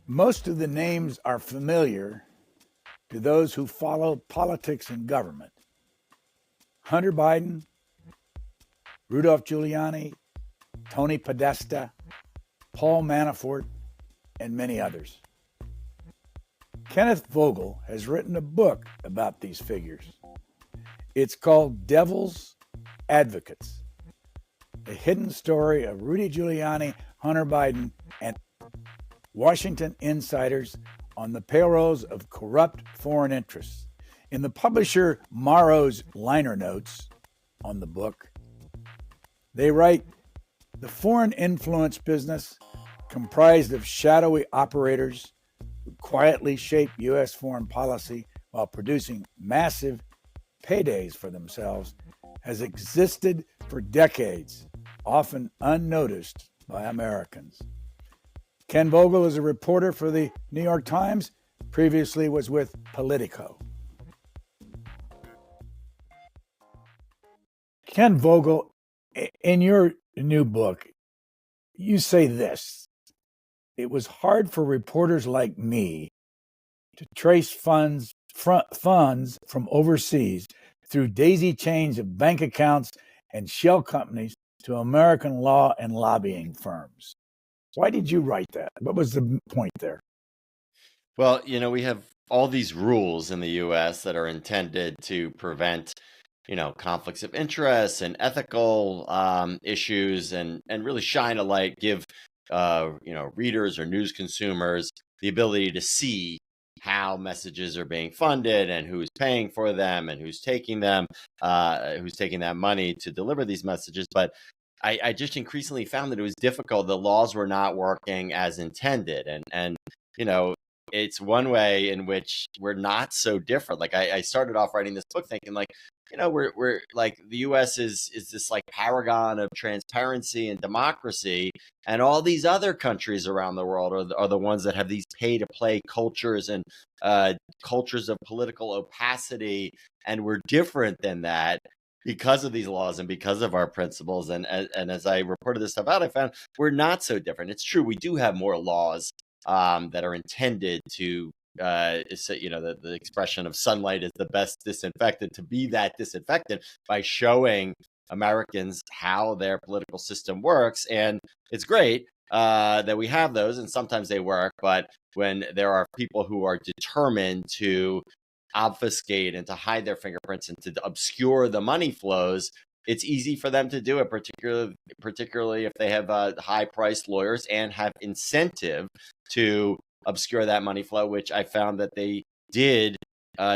Most of the names are familiar to those who follow politics and government. Hunter Biden, Rudolph Giuliani, Tony Podesta, Paul Manafort, and many others. Kenneth Vogel has written a book about these figures. It's called Devil's Advocates, a hidden story of Rudy Giuliani, Hunter Biden, and Washington insiders on the payrolls of corrupt foreign interests. In the publisher Morrow's liner notes on the book, they write, the foreign influence business, comprised of shadowy operators who quietly shape U.S. foreign policy while producing massive paydays for themselves, has existed for decades, often unnoticed by Americans. Ken Vogel is a reporter for the New York Times, previously was with Politico. Ken Vogel, in your new book, you say this: it was hard for reporters like me to trace funds from overseas through daisy chains of bank accounts and shell companies to American law and lobbying firms. Why did you write that? What was the point there? Well, we have all these rules in the U.S. that are intended to prevent, conflicts of interest and ethical issues, and really shine a light, give readers or news consumers the ability to see how messages are being funded and who's paying for them and who's taking that money to deliver these messages. But I just increasingly found that it was difficult. The laws were not working as intended. And it's one way in which we're not so different. Like I started off writing this book thinking we're like the US is this like paragon of transparency and democracy. And all these other countries around the world are the ones that have these pay to play cultures and cultures of political opacity. And we're different than that because of these laws and because of our principles. And as I reported this stuff out, I found we're not so different. It's true, we do have more laws that are intended to, the expression of sunlight is the best disinfectant, to be that disinfectant by showing Americans how their political system works. And it's great that we have those, and sometimes they work. But when there are people who are determined to obfuscate and to hide their fingerprints and to obscure the money flows, it's easy for them to do it, particularly if they have high-priced lawyers and have incentive to obscure that money flow, which I found that they did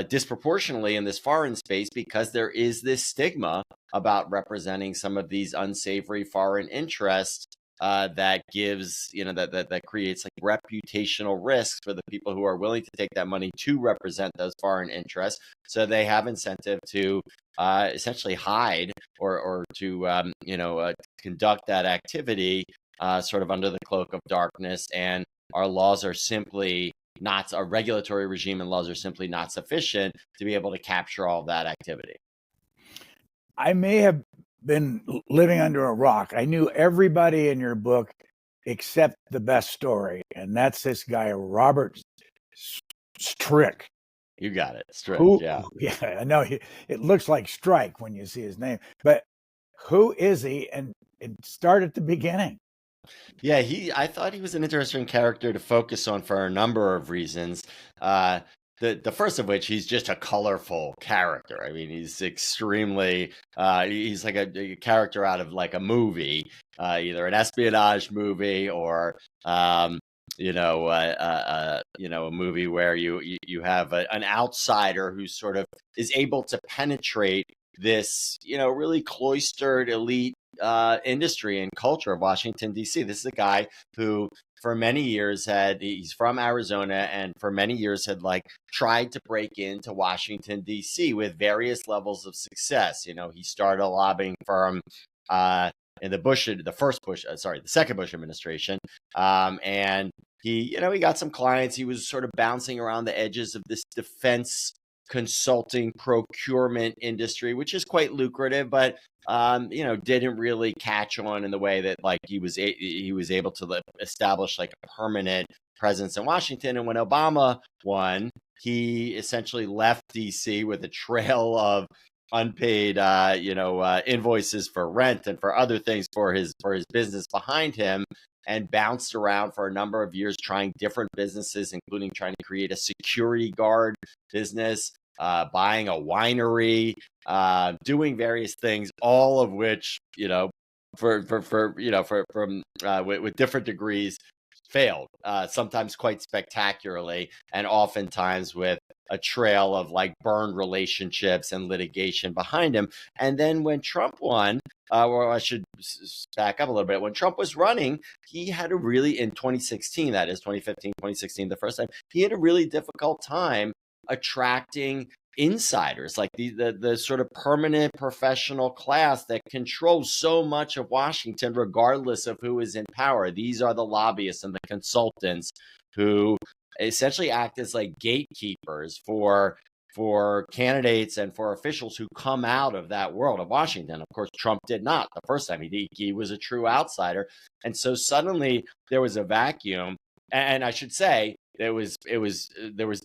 disproportionately in this foreign space, because there is this stigma about representing some of these unsavory foreign interests that gives, that creates like reputational risks for the people who are willing to take that money to represent those foreign interests. So they have incentive to essentially hide or to, conduct that activity sort of under the cloak of darkness. And our laws are simply not, our regulatory regime and laws are simply not sufficient to be able to capture all of that activity. I may have been living under a rock. I knew everybody in your book except the best story, and that's this guy, Robert Strick. You got it, Strick. Yeah, I know. It looks like Strike when you see his name, but who is he? And start at the beginning. Yeah, I thought he was an interesting character to focus on for a number of reasons. The first of which, he's just a colorful character. I mean, he's extremely, he's like a character out of like a movie, either an espionage movie or, a movie where you have an outsider who sort of is able to penetrate this, really cloistered elite industry and culture of Washington, D.C. This is a guy who for many years he's from Arizona, and for many years had tried to break into Washington, D.C. with various levels of success. He started a lobbying firm in the second Bush administration. And he got some clients. He was sort of bouncing around the edges of this defense consulting procurement industry, which is quite lucrative, but didn't really catch on in the way that he was able to establish a permanent presence in Washington. And when Obama won, he essentially left DC with a trail of unpaid, invoices for rent and for other things for his business behind him, and bounced around for a number of years trying different businesses, including trying to create a security guard business, buying a winery, doing various things, all of which, with different degrees failed, sometimes quite spectacularly, and oftentimes with a trail of like burned relationships and litigation behind him. And then when Trump won, or I should back up a little bit, when Trump was running, he had a really, in 2016, that is 2015, 2016, the first time, he had a really difficult time attracting insiders, like the sort of permanent professional class that controls so much of Washington, regardless of who is in power. These are the lobbyists and the consultants who essentially act as like gatekeepers for candidates and for officials who come out of that world of Washington. Of course, Trump did not the first time. He was a true outsider. And so suddenly there was a vacuum. And I should say, there was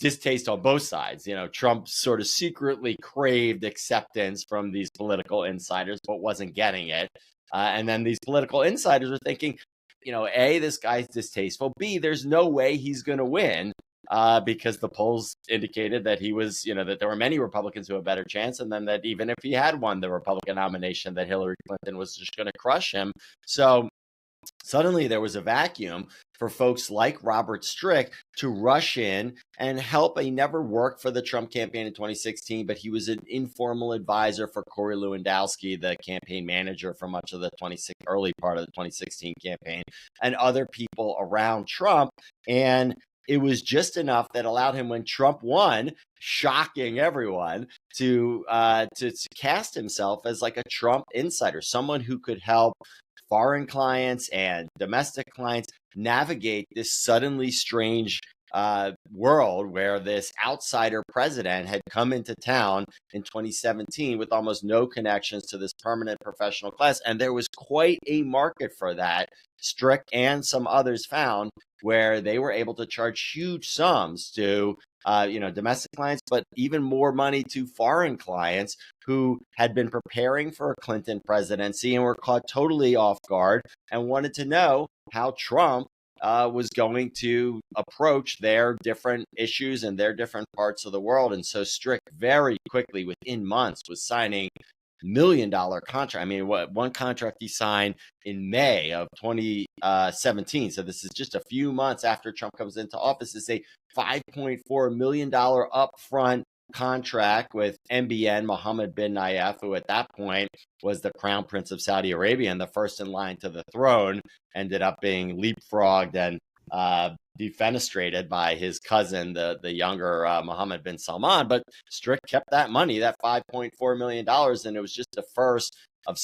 distaste on both sides. Trump sort of secretly craved acceptance from these political insiders, but wasn't getting it. And then these political insiders were thinking, A, this guy's distasteful. B, there's no way he's going to win, because the polls indicated that he was, that there were many Republicans who had a better chance. And then that even if he had won the Republican nomination, that Hillary Clinton was just going to crush him. So suddenly there was a vacuum for folks like Robert Strick to rush in and help. He never worked for the Trump campaign in 2016, but he was an informal advisor for Corey Lewandowski, the campaign manager for much of the early part of the 2016 campaign, and other people around Trump. And it was just enough that allowed him, when Trump won, shocking everyone, to cast himself as like a Trump insider, someone who could help foreign clients and domestic clients navigate this suddenly strange world where this outsider president had come into town in 2017 with almost no connections to this permanent professional class. And there was quite a market for that. Strick and some others found where they were able to charge huge sums to domestic clients, but even more money to foreign clients who had been preparing for a Clinton presidency and were caught totally off guard and wanted to know how Trump was going to approach their different issues and their different parts of the world. And so Strick very quickly, within months, was signing $1 million contract. I mean, one contract he signed in May of 2017. So this is just a few months after Trump comes into office. It's a $5.4 million upfront contract with MBN Mohammed bin Nayef, who at that point was the crown prince of Saudi Arabia and the first in line to the throne, ended up being leapfrogged and defenestrated by his cousin, the younger Mohammed bin Salman. But Strick kept that money, that $5.4 million, and it was just the first of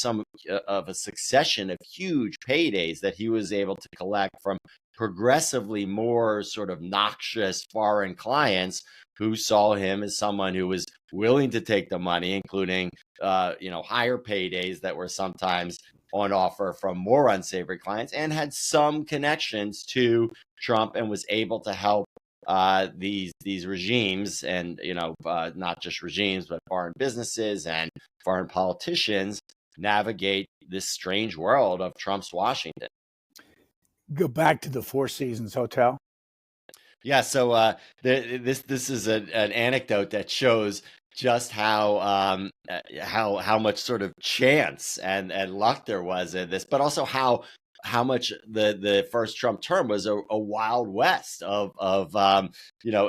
a succession of huge paydays that he was able to collect from progressively more sort of noxious foreign clients who saw him as someone who was willing to take the money, including higher paydays that were sometimes on offer from more unsavory clients, and had some connections to Trump and was able to help these regimes and not just regimes but foreign businesses and foreign politicians navigate this strange world of Trump's Washington. Go back to the Four Seasons Hotel. Yeah, so this is an anecdote that shows just how much sort of chance and luck there was in this, but also how much the first Trump term was a wild west of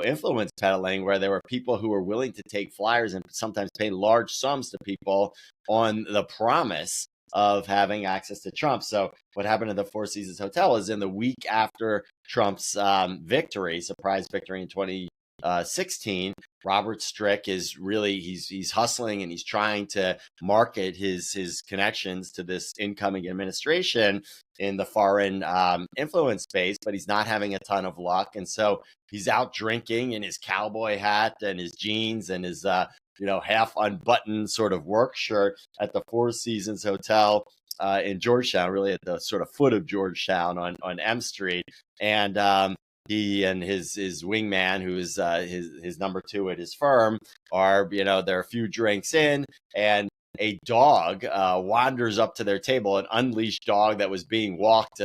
influence peddling, where there were people who were willing to take flyers and sometimes pay large sums to people on the promise of having access to Trump. So what happened at the Four Seasons Hotel is, in the week after Trump's surprise victory in 2016, Robert Strick is really, he's hustling and he's trying to market his connections to this incoming administration in the foreign influence space, but he's not having a ton of luck. And so he's out drinking in his cowboy hat and his jeans and his half unbuttoned sort of work shirt at the Four Seasons Hotel in Georgetown, really at the sort of foot of Georgetown on M Street. And he and his wingman, who is his number two at his firm, are, they're a few drinks in, and a dog wanders up to their table, an unleashed dog that was being walked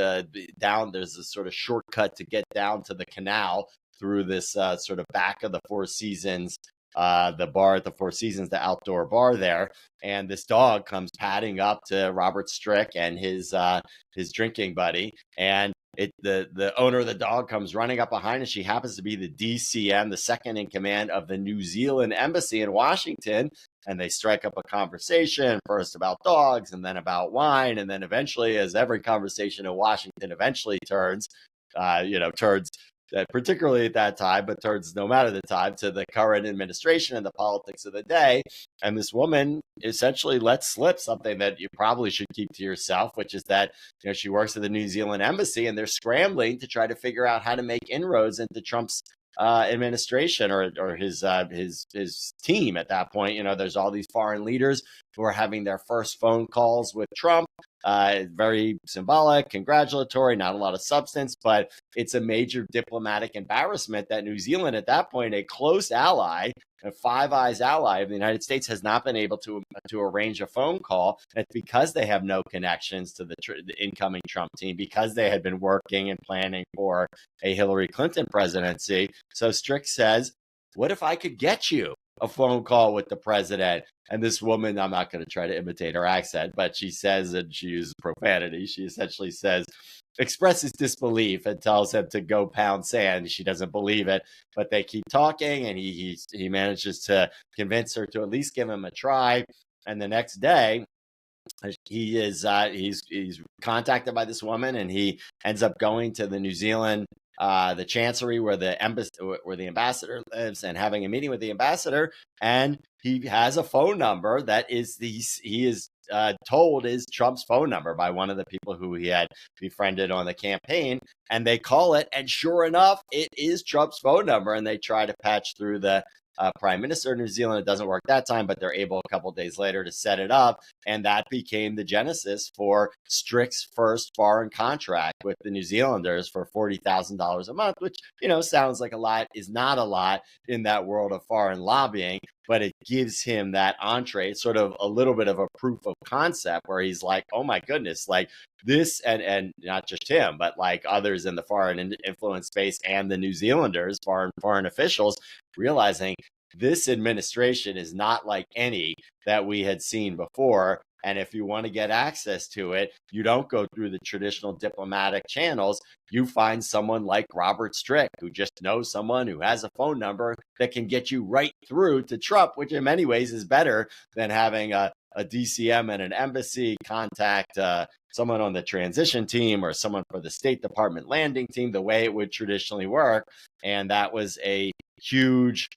down. There's a sort of shortcut to get down to the canal through this sort of back of the Four Seasons, the bar at the Four Seasons, the outdoor bar there. And this dog comes padding up to Robert Strick and his drinking buddy. And the owner of the dog comes running up behind, and she happens to be the DCM, the second in command of the New Zealand embassy in Washington. And they strike up a conversation, first about dogs and then about wine. And then eventually, as every conversation in Washington eventually turns, particularly at that time, but turns no matter the time, to the current administration and the politics of the day. And this woman essentially lets slip something that you probably should keep to yourself, which is that she works at the New Zealand embassy, and they're scrambling to try to figure out how to make inroads into Trump's administration or his team at that point. There's all these foreign leaders who are having their first phone calls with Trump. Very symbolic, congratulatory, not a lot of substance, but it's a major diplomatic embarrassment that New Zealand, at that point, a close ally, a Five Eyes ally of the United States, has not been able to arrange a phone call. And it's because they have no connections to the incoming Trump team, because they had been working and planning for a Hillary Clinton presidency. So Strick says, what if I could get you a phone call with the president? And this woman, I'm not going to try to imitate her accent, but she says, and she uses profanity, she essentially says, expresses disbelief and tells him to go pound sand. She doesn't believe it, but they keep talking, and he manages to convince her to at least give him a try. And the next day, he's contacted by this woman, and he ends up going to the New Zealand the chancery where the ambassador lives, and having a meeting with the ambassador. And he has a phone number that he is told is Trump's phone number by one of the people who he had befriended on the campaign. And they call it, and sure enough, it is Trump's phone number. And they try to patch through the Prime Minister of New Zealand. It doesn't work that time, but they're able a couple of days later to set it up. And that became the genesis for Strick's first foreign contract with the New Zealanders for $40,000 a month, which, sounds like a lot, is not a lot in that world of foreign lobbying, but it gives him that entree. It's sort of a little bit of a proof of concept where he's like, oh my goodness, like this, and not just him, but like others in the foreign influence space and the New Zealanders, foreign officials, realizing this administration is not like any that we had seen before. And if you want to get access to it, you don't go through the traditional diplomatic channels. You find someone like Robert Strick, who just knows someone who has a phone number that can get you right through to Trump, which in many ways is better than having a DCM and an embassy contact someone on the transition team or someone for the State Department landing team, the way it would traditionally work. And that was a huge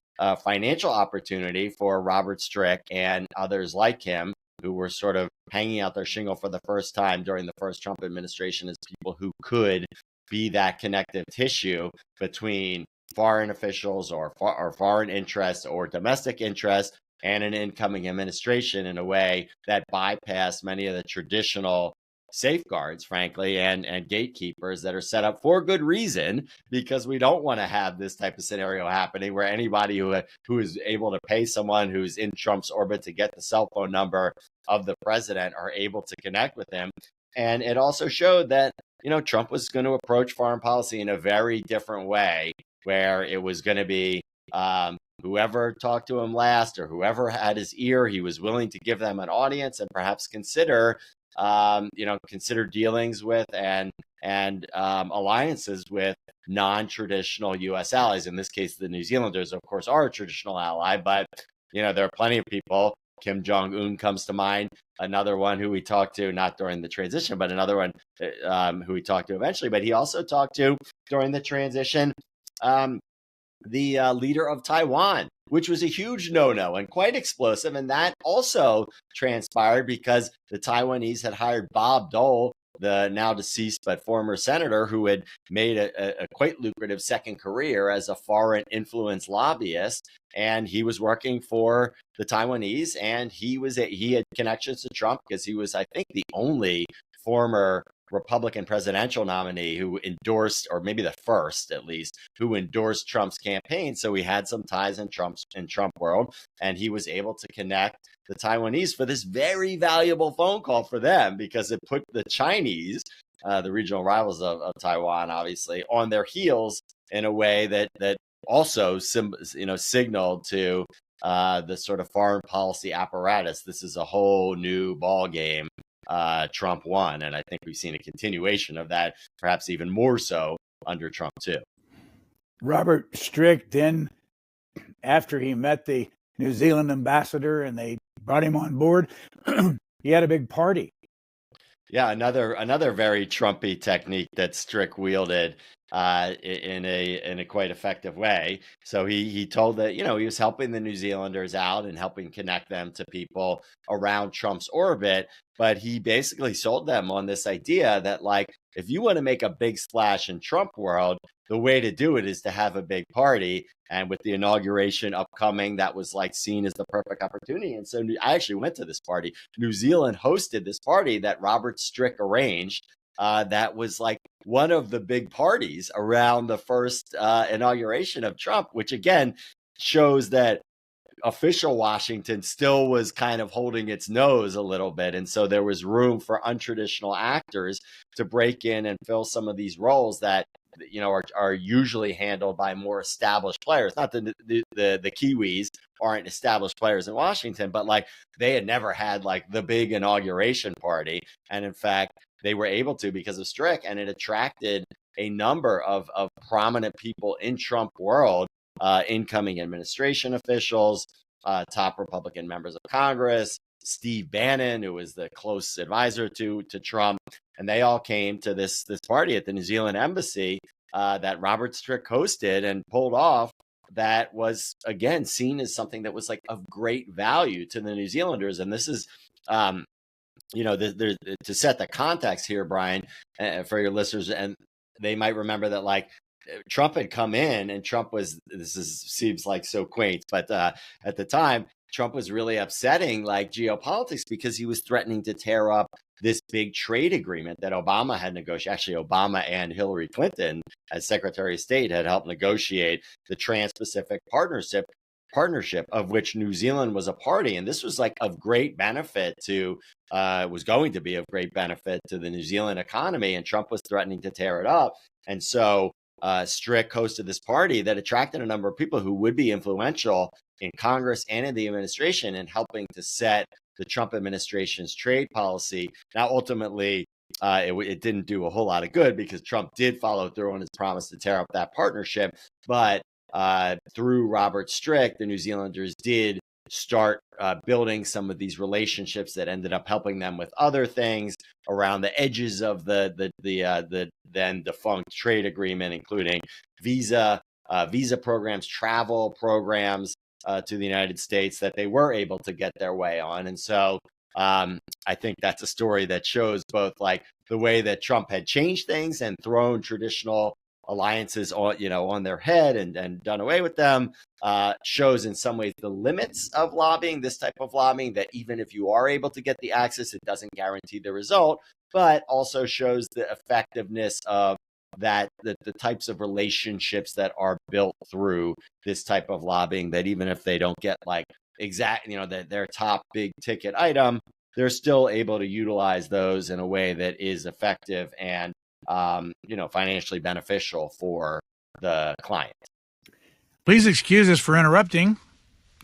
financial opportunity for Robert Strick and others like him, who were sort of hanging out their shingle for the first time during the first Trump administration, as people who could be that connective tissue between foreign officials or foreign interests or domestic interests and an incoming administration in a way that bypassed many of the traditional safeguards, frankly, and gatekeepers that are set up for good reason, because we don't want to have this type of scenario happening where anybody who is able to pay someone who's in Trump's orbit to get the cell phone number of the president are able to connect with him. And it also showed that, Trump was going to approach foreign policy in a very different way, where it was going to be whoever talked to him last or whoever had his ear, he was willing to give them an audience and perhaps consider dealings with and alliances with non-traditional U.S. allies. In this case, the New Zealanders, of course, are a traditional ally, but there are plenty of people. Kim Jong-un comes to mind, another one who we talked to, not during the transition, but another one who we talked to eventually. But he also talked to, during the transition, the leader of Taiwan, which was a huge no-no and quite explosive. And that also transpired because the Taiwanese had hired Bob Dole, the now deceased but former senator, who had made a quite lucrative second career as a foreign influence lobbyist. And he was working for the Taiwanese, and he had connections to Trump because he was, I think, the only former Republican presidential nominee who endorsed, or maybe the first at least, who endorsed Trump's campaign. So he had some ties in Trump world, and he was able to connect the Taiwanese for this very valuable phone call for them, because it put the Chinese, the regional rivals of Taiwan, obviously, on their heels in a way that also signaled to the sort of foreign policy apparatus, this is a whole new ball game. Trump won, and I think we've seen a continuation of that, perhaps even more so under Trump too. Robert Strick then, after he met the New Zealand ambassador and they brought him on board, he had a big party. Yeah, another very Trumpy technique that Strick wielded in a quite effective way. So he told that, he was helping the New Zealanders out and helping connect them to people around Trump's orbit, but he basically sold them on this idea that, like, if you want to make a big splash in Trump world, the way to do it is to have a big party. And with the inauguration upcoming, that was like seen as the perfect opportunity. And so I actually went to this party. New Zealand hosted this party that Robert Strick arranged. That was like one of the big parties around the first inauguration of Trump, which again shows that official Washington still was kind of holding its nose a little bit. And so there was room for untraditional actors to break in and fill some of these roles that, are usually handled by more established players. Not that the Kiwis aren't established players in Washington, but like they had never had like the big inauguration party. And in fact, they were able to because of Strick, and it attracted a number of prominent people in Trump world, incoming administration officials, top Republican members of Congress, Steve Bannon, who was the close advisor to Trump, and they all came to this party at the New Zealand embassy that Robert Strick hosted and pulled off. That was again seen as something that was like of great value to the New Zealanders, and this is. To set the context here, Brian, for your listeners, and they might remember that like Trump had come in, and Trump was, seems like so quaint, but at the time, Trump was really upsetting like geopolitics because he was threatening to tear up this big trade agreement that Obama had negotiated. Actually, Obama and Hillary Clinton, as Secretary of State, had helped negotiate the Trans-Pacific Partnership, of which New Zealand was a party. And this was like of great benefit was going to be of great benefit to the New Zealand economy. And Trump was threatening to tear it up. And so Strick hosted this party that attracted a number of people who would be influential in Congress and in the administration in helping to set the Trump administration's trade policy. Now, ultimately, it didn't do a whole lot of good because Trump did follow through on his promise to tear up that partnership. But through Robert Strick, the New Zealanders did start building some of these relationships that ended up helping them with other things around the edges of the then defunct trade agreement, including visa programs, travel programs to the United States that they were able to get their way on. And so I think that's a story that shows both like the way that Trump had changed things and thrown traditional alliances on their head and done away with them, shows in some ways the limits of lobbying, this type of lobbying, that even if you are able to get the access, it doesn't guarantee the result, but also shows the effectiveness of that, the types of relationships that are built through this type of lobbying, that even if they don't get like exact, their top big ticket item, they're still able to utilize those in a way that is effective and financially beneficial for the client. Please excuse us for interrupting.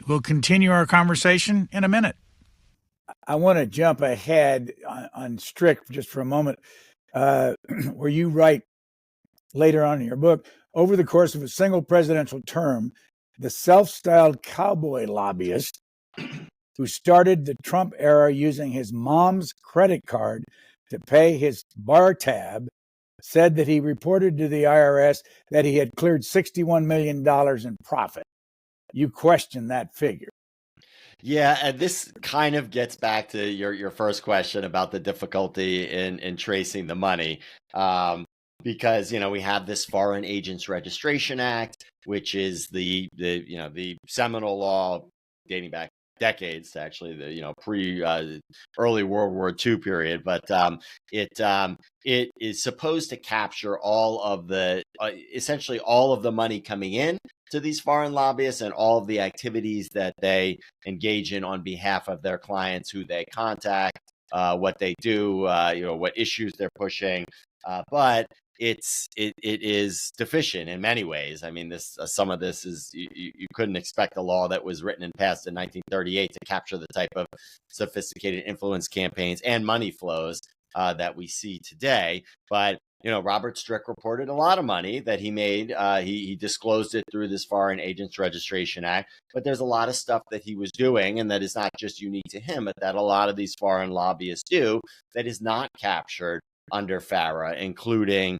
We'll continue our conversation in a minute. I want to jump ahead on Strick just for a moment, where you write later on in your book, over the course of a single presidential term, the self-styled cowboy lobbyist who started the Trump era using his mom's credit card to pay his bar tab said that he reported to the IRS that he had cleared $61 million in profit. You question that figure. Yeah, and this kind of gets back to your first question about the difficulty in tracing the money. Because, we have this Foreign Agents Registration Act, which is the seminal law dating back decades, actually, the pre early World War II period. But it is supposed to capture all of the essentially all of the money coming in to these foreign lobbyists and all of the activities that they engage in on behalf of their clients, who they contact, what they do, what issues they're pushing. But it is deficient in many ways. I mean, this some of this is you couldn't expect a law that was written and passed in 1938 to capture the type of sophisticated influence campaigns and money flows that we see today. But Robert Strick reported a lot of money that he made. He disclosed it through this Foreign Agents Registration Act. But there's a lot of stuff that he was doing, and that is not just unique to him, but that a lot of these foreign lobbyists do, that is not captured under FARA, including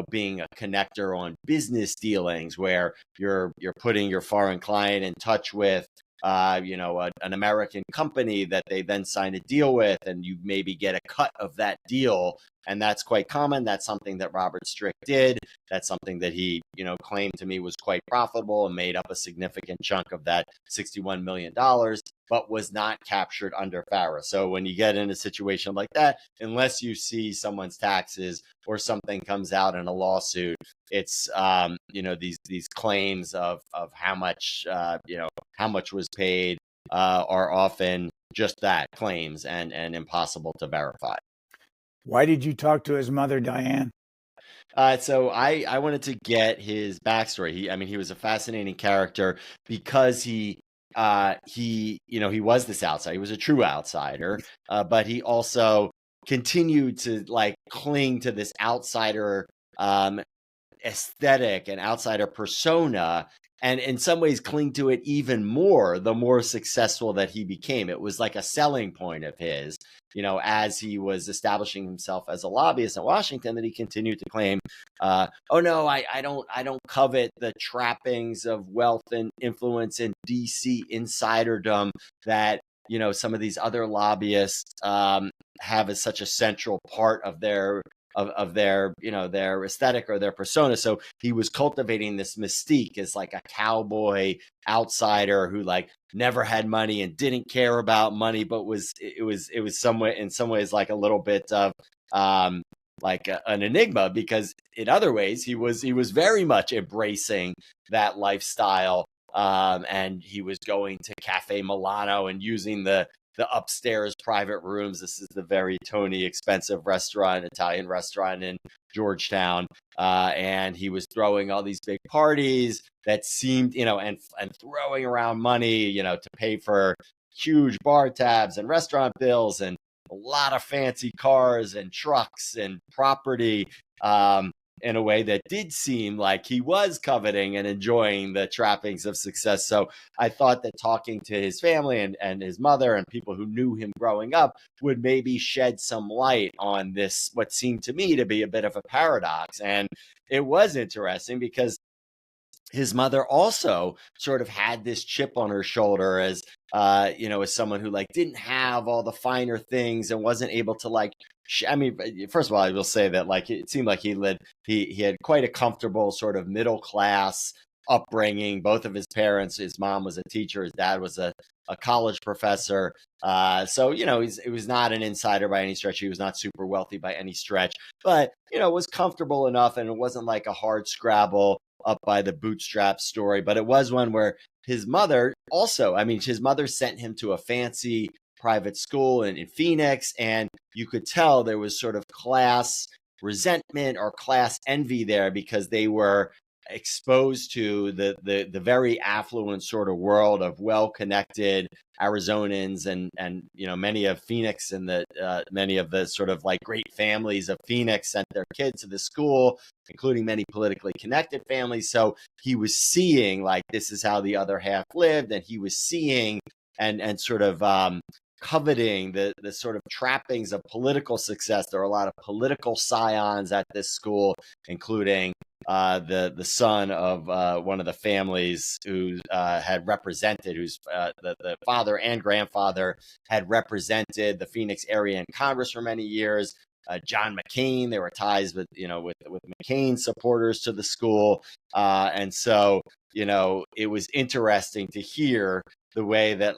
being a connector on business dealings, where you're putting your foreign client in touch with an American company that they then sign a deal with, and you maybe get a cut of that deal. And that's quite common. That's something that Robert Strick did. That's something that he, claimed to me was quite profitable and made up a significant chunk of that $61 million, but was not captured under FARA. So when you get in a situation like that, unless you see someone's taxes or something comes out in a lawsuit, it's these claims of how much was paid are often just that, claims, and impossible to verify. Why did you talk to his mother, Diane? So I wanted to get his backstory. He was a fascinating character because he was this outsider. He was a true outsider, but he also continued to cling to this outsider aesthetic and outsider persona, and in some ways cling to it even more the more successful that he became. It was like a selling point of his, as he was establishing himself as a lobbyist in Washington, that he continued to claim, oh no, I don't covet the trappings of wealth and influence and DC insiderdom that some of these other lobbyists have as such a central part of their their aesthetic or their persona. So he was cultivating this mystique as like a cowboy outsider who never had money and didn't care about money, but it was in some ways like a little bit of an enigma, because in other ways he was very much embracing that lifestyle, and he was going to Cafe Milano and using the upstairs private rooms. This is the very Tony expensive Italian restaurant in Georgetown. And he was throwing all these big parties that seemed, and throwing around money, to pay for huge bar tabs and restaurant bills and a lot of fancy cars and trucks and property, in a way that did seem like he was coveting and enjoying the trappings of success. So I thought that talking to his family and his mother and people who knew him growing up would maybe shed some light on this, what seemed to me to be a bit of a paradox. And it was interesting because his mother also sort of had this chip on her shoulder as someone who didn't have all the finer things and wasn't able to first of all, I will say that it seemed like he had quite a comfortable sort of middle class upbringing. Both of his parents, his mom was a teacher, his dad was a college professor. So it was not an insider by any stretch. He was not super wealthy by any stretch, but was comfortable enough, and it wasn't like a hard scrabble up by the bootstrap story. But it was one where his mother also, his mother sent him to a fancy private school in Phoenix, and you could tell there was sort of class resentment or class envy there, because they were exposed to the very affluent sort of world of well-connected Arizonans, and many of Phoenix and many of the sort of great families of Phoenix sent their kids to the school, including many politically connected families. So he was seeing this is how the other half lived, and he was seeing and sort of coveting the sort of trappings of political success. There are a lot of political scions at this school, including the son of one of the families who had represented, the father and grandfather had represented the Phoenix area in Congress for many years. John McCain, there were ties with McCain supporters to the school, and so it was interesting to hear the way that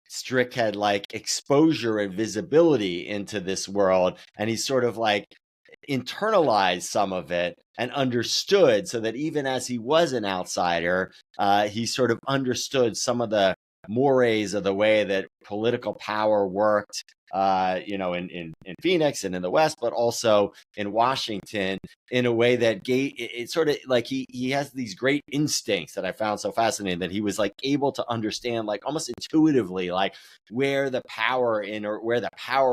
Strick had like exposure and visibility into this world, and he sort of like internalized some of it and understood, so that even as he was an outsider, he sort of understood some of the mores of the way that political power worked, in Phoenix and in the West, but also in Washington, in a way that it sort of like he has these great instincts that I found so fascinating, that he was like able to understand, like almost intuitively, like where the power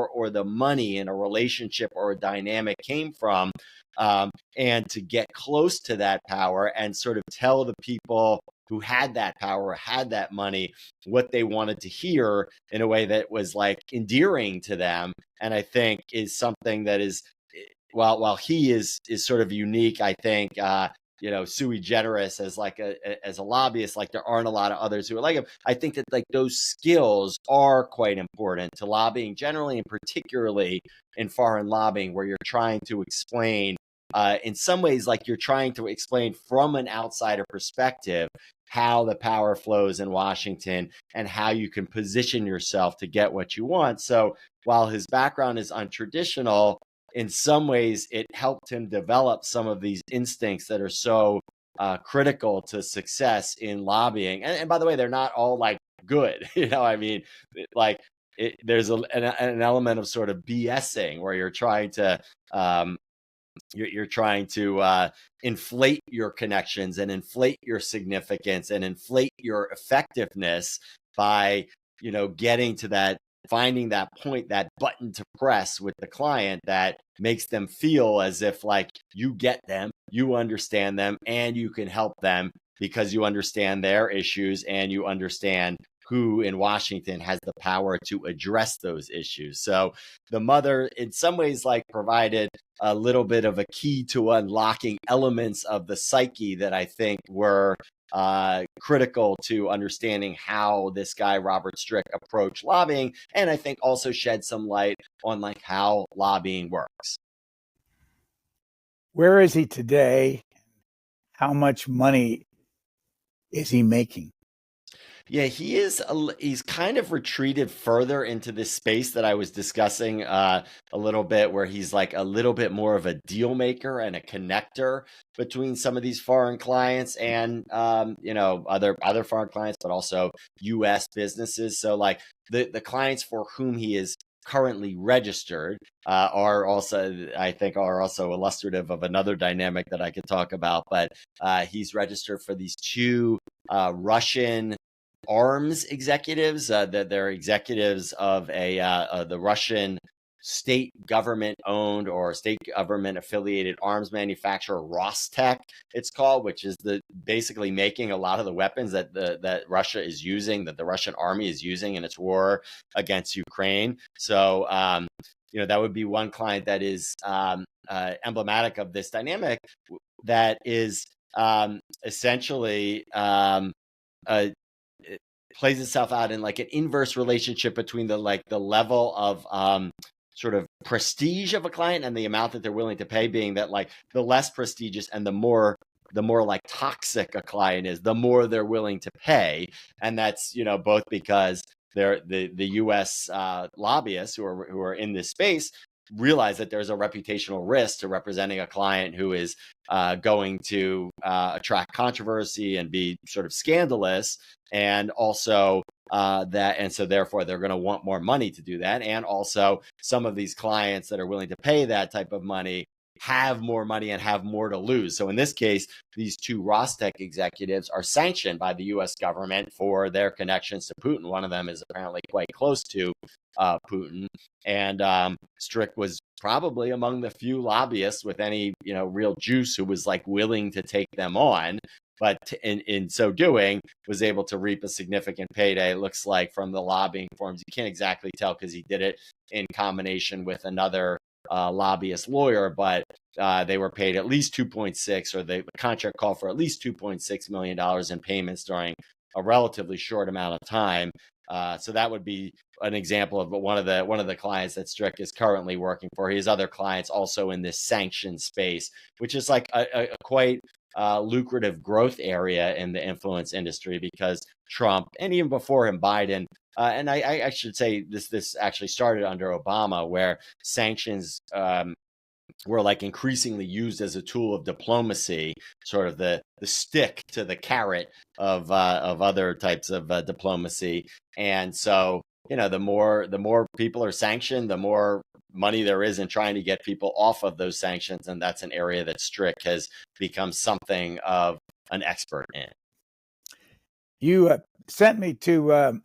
or the money in a relationship or a dynamic came from, and to get close to that power and sort of tell the people who had that power, had that money, what they wanted to hear in a way that was like endearing to them. And I think is something that is, while he is sort of unique, I think, sui generis as like as a lobbyist, like there aren't a lot of others who are like him. I think that like those skills are quite important to lobbying generally, and particularly in foreign lobbying, where you're trying to explain, in some ways, like you're trying to explain from an outsider perspective how the power flows in Washington and how you can position yourself to get what you want. So while his background is untraditional, in some ways it helped him develop some of these instincts that are so critical to success in lobbying. And by the way, they're not all like good. I mean, like there's an element of sort of BSing where you're trying to inflate your connections and inflate your significance and inflate your effectiveness by, getting to that, finding that point, that button to press with the client that makes them feel as if like you get them, you understand them, and you can help them because you understand their issues and you understand who in Washington has the power to address those issues. So the mother, in some ways, like provided a little bit of a key to unlocking elements of the psyche that I think were critical to understanding how this guy, Robert Strick, approached lobbying. And I think also shed some light on like how lobbying works. Where is he today? How much money is he making? Yeah, he's kind of retreated further into this space that I was discussing a little bit, where he's like a little bit more of a deal maker and a connector between some of these foreign clients and other foreign clients, but also U.S. businesses. So like the clients for whom he is currently registered are also, I think, are also illustrative of another dynamic that I could talk about. But he's registered for these two Russian arms executives, that they're executives of the Russian state government owned or state government affiliated arms manufacturer, Rostec, it's called, which is basically making a lot of the weapons that Russia is using, that the Russian army is using in its war against Ukraine. So that would be one client that is emblematic of this dynamic, that is essentially it plays itself out in like an inverse relationship between the level of sort of prestige of a client and the amount that they're willing to pay, being that like the less prestigious and the more like toxic a client is, the more they're willing to pay. And that's, both because they're the US lobbyists who are in this space realize that there's a reputational risk to representing a client who is going to attract controversy and be sort of scandalous, and also and so therefore they're going to want more money to do that. And also some of these clients that are willing to pay that type of money have more money and have more to lose. So in this case, these two Rostec executives are sanctioned by the US government for their connections to Putin. One of them is apparently quite close to Putin. And Strick was probably among the few lobbyists with any, real juice who was like willing to take them on. But in so doing, was able to reap a significant payday, it looks like, from the lobbying forms. You can't exactly tell because he did it in combination with another lobbyist lawyer, but they were paid at least 2.6, or the contract called for at least $2.6 million in payments during a relatively short amount of time. So that would be an example of one of the clients that Strick is currently working for. He has other clients also in this sanctioned space, which is like a quite lucrative growth area in the influence industry, because Trump, and even before him, Biden, and I should say this actually started under Obama, where sanctions were like increasingly used as a tool of diplomacy, sort of the stick to the carrot of other types of diplomacy. And so, the more people are sanctioned, the more money there is in trying to get people off of those sanctions, and that's an area that Strick has become something of an expert in. You sent me to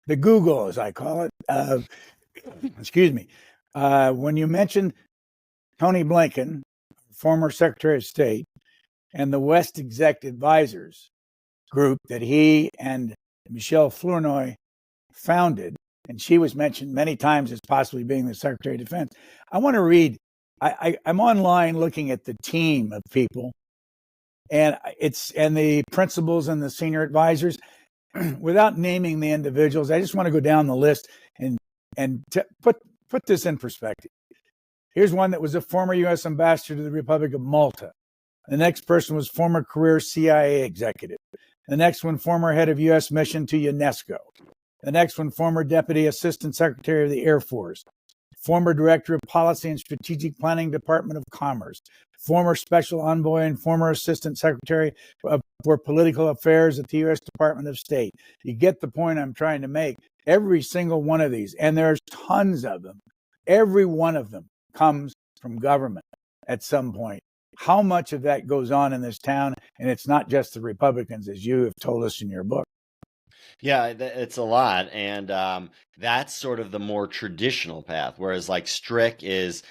the Google, as I call it. Excuse me. When you mentioned Tony Blinken, former Secretary of State, and the West Exec Advisors group that he and Michelle Flournoy founded, and she was mentioned many times as possibly being the Secretary of Defense. I want to read. I'm online looking at the team of people, and the principals and the senior advisors. Without naming the individuals, I just want to go down the list and put this in perspective. Here's one that was a former U.S. ambassador to the Republic of Malta. The next person was former career CIA executive. The next one, former head of U.S. mission to UNESCO. The next one, former deputy assistant secretary of the Air Force. Former director of policy and strategic planning, Department of Commerce. Former special envoy and former assistant secretary for political affairs at the U.S. Department of State. You get the point I'm trying to make. Every single one of these, and there's tons of them, every one of them comes from government at some point. How much of that goes on in this town? And it's not just the Republicans, as you have told us in your book. Yeah, it's a lot. And that's sort of the more traditional path, whereas like Strick is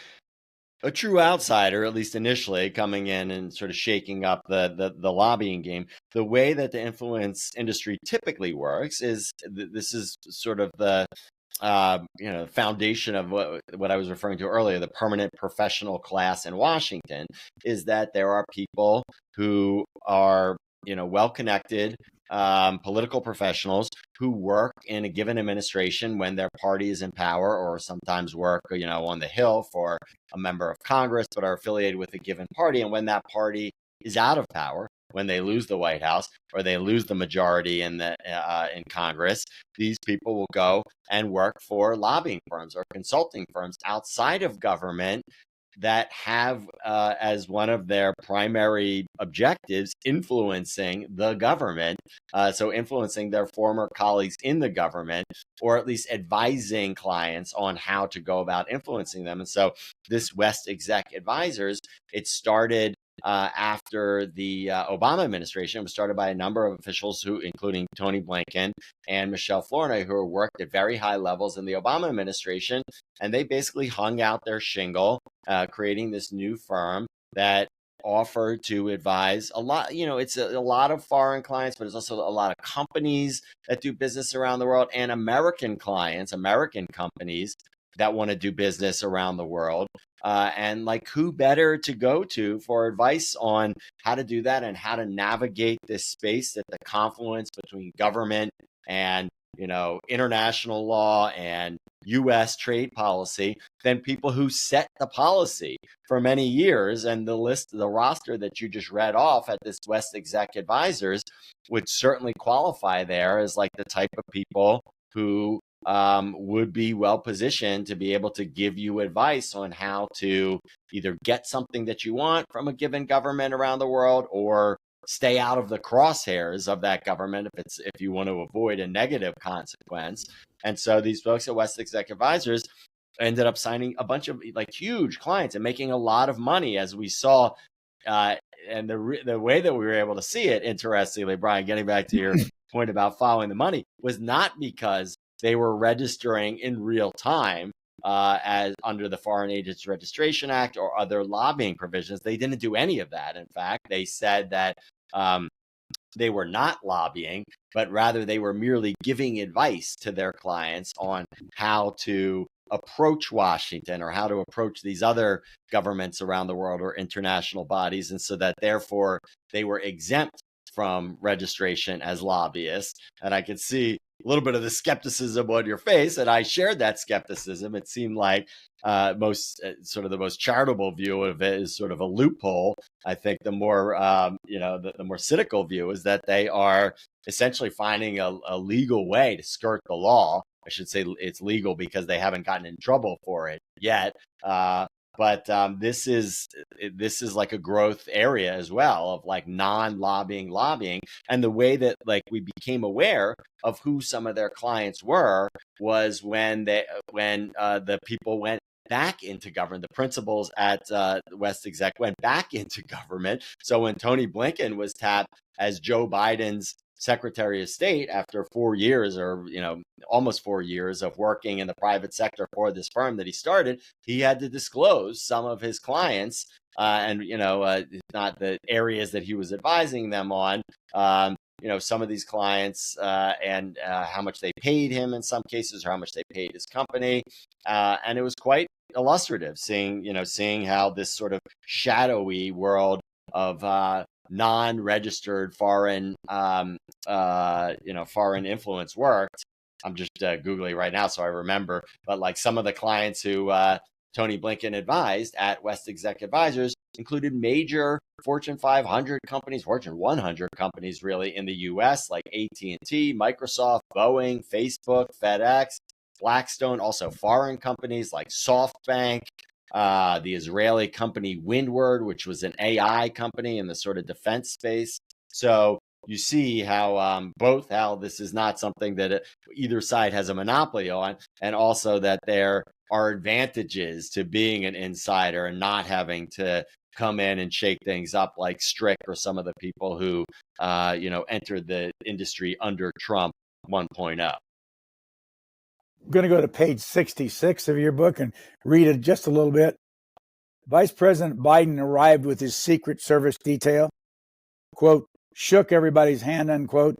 a true outsider, at least initially, coming in and sort of shaking up the lobbying game. The way that the influence industry typically works is this is sort of the foundation of what I was referring to earlier, the permanent professional class in Washington, is that there are people who are well connected political professionals who work in a given administration when their party is in power, or sometimes work, on the Hill for a member of Congress, but are affiliated with a given party. And when that party is out of power, when they lose the White House or they lose the majority in Congress, these people will go and work for lobbying firms or consulting firms outside of government that have as one of their primary objectives influencing the government, so influencing their former colleagues in the government, or at least advising clients on how to go about influencing them. And so this West Exec Advisors, it started after the Obama administration. It was started by a number of officials who, including Tony Blinken and Michelle Flournoy, who worked at very high levels in the Obama administration. And they basically hung out their shingle, creating this new firm that offered to advise a lot. It's a lot of foreign clients, but it's also a lot of companies that do business around the world, and American clients, American companies that want to do business around the world. And like, who better to go to for advice on how to do that and how to navigate this space at the confluence between government and, international law and U.S. trade policy than people who set the policy for many years. And the roster that you just read off at this West Exec Advisors would certainly qualify there as like the type of people who would be well positioned to be able to give you advice on how to either get something that you want from a given government around the world, or stay out of the crosshairs of that government if you want to avoid a negative consequence. And so these folks at West Exec Advisors ended up signing a bunch of like huge clients and making a lot of money, as we saw. And the way that we were able to see it, interestingly, Brian, getting back to your point about following the money, was not because they were registering in real time as under the Foreign Agents Registration Act or other lobbying provisions. They didn't do any of that. In fact, they said that they were not lobbying, but rather they were merely giving advice to their clients on how to approach Washington or how to approach these other governments around the world or international bodies. And so that therefore they were exempt from registration as lobbyists. And I could see a little bit of the skepticism on your face, and I shared that skepticism. It seemed like sort of the most charitable view of it is sort of a loophole. I think the more the more cynical view is that they are essentially finding a legal way to skirt the law. I should say it's legal because they haven't gotten in trouble for it yet. But this is like a growth area as well of like non-lobbying lobbying. And the way that like we became aware of who some of their clients were was when the people went back into government. The principals at West Exec went back into government. So when Tony Blinken was tapped as Joe Biden's Secretary of State after 4 years, or almost 4 years of working in the private sector for this firm that he started, he had to disclose some of his clients and not the areas that he was advising them on. Some of these clients and how much they paid him in some cases, or how much they paid his company, and it was quite illustrative seeing how this sort of shadowy world of non-registered foreign foreign influence worked. I'm just Googling right now so I remember, but like some of the clients who Tony Blinken advised at West Exec Advisors included major Fortune 500 companies, Fortune 100 companies really in the US, like AT&T, Microsoft, Boeing, Facebook, FedEx, Blackstone, also foreign companies like SoftBank, the Israeli company Windward, which was an AI company in the sort of defense space. So you see how how this is not something that either side has a monopoly on, and also that there are advantages to being an insider and not having to come in and shake things up like Strick or some of the people who entered the industry under Trump 1.0. I'm going to go to page 66 of your book and read it just a little bit. Vice President Biden arrived with his Secret Service detail, quote, shook everybody's hand, unquote,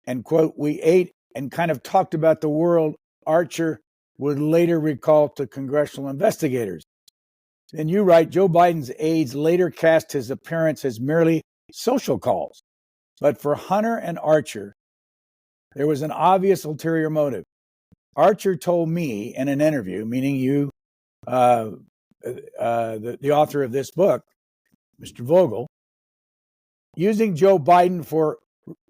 and, quote, we ate and kind of talked about the world Archer would later recall to congressional investigators. Then you write, Joe Biden's aides later cast his appearance as merely social calls. But for Hunter and Archer, there was an obvious ulterior motive. Archer told me in an interview, meaning you, the author of this book, Mr. Vogel, using Joe Biden for,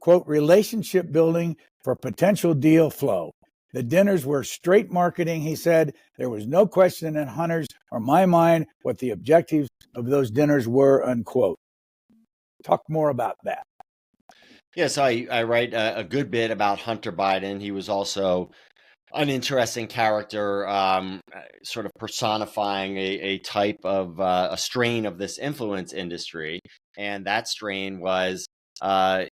quote, relationship building for potential deal flow. The dinners were straight marketing, he said. There was no question in Hunter's or my mind what the objectives of those dinners were, unquote. Talk more about that. Yes, I write a good bit about Hunter Biden. He was also an interesting character, sort of personifying a type of a strain of this influence industry, and that strain was, the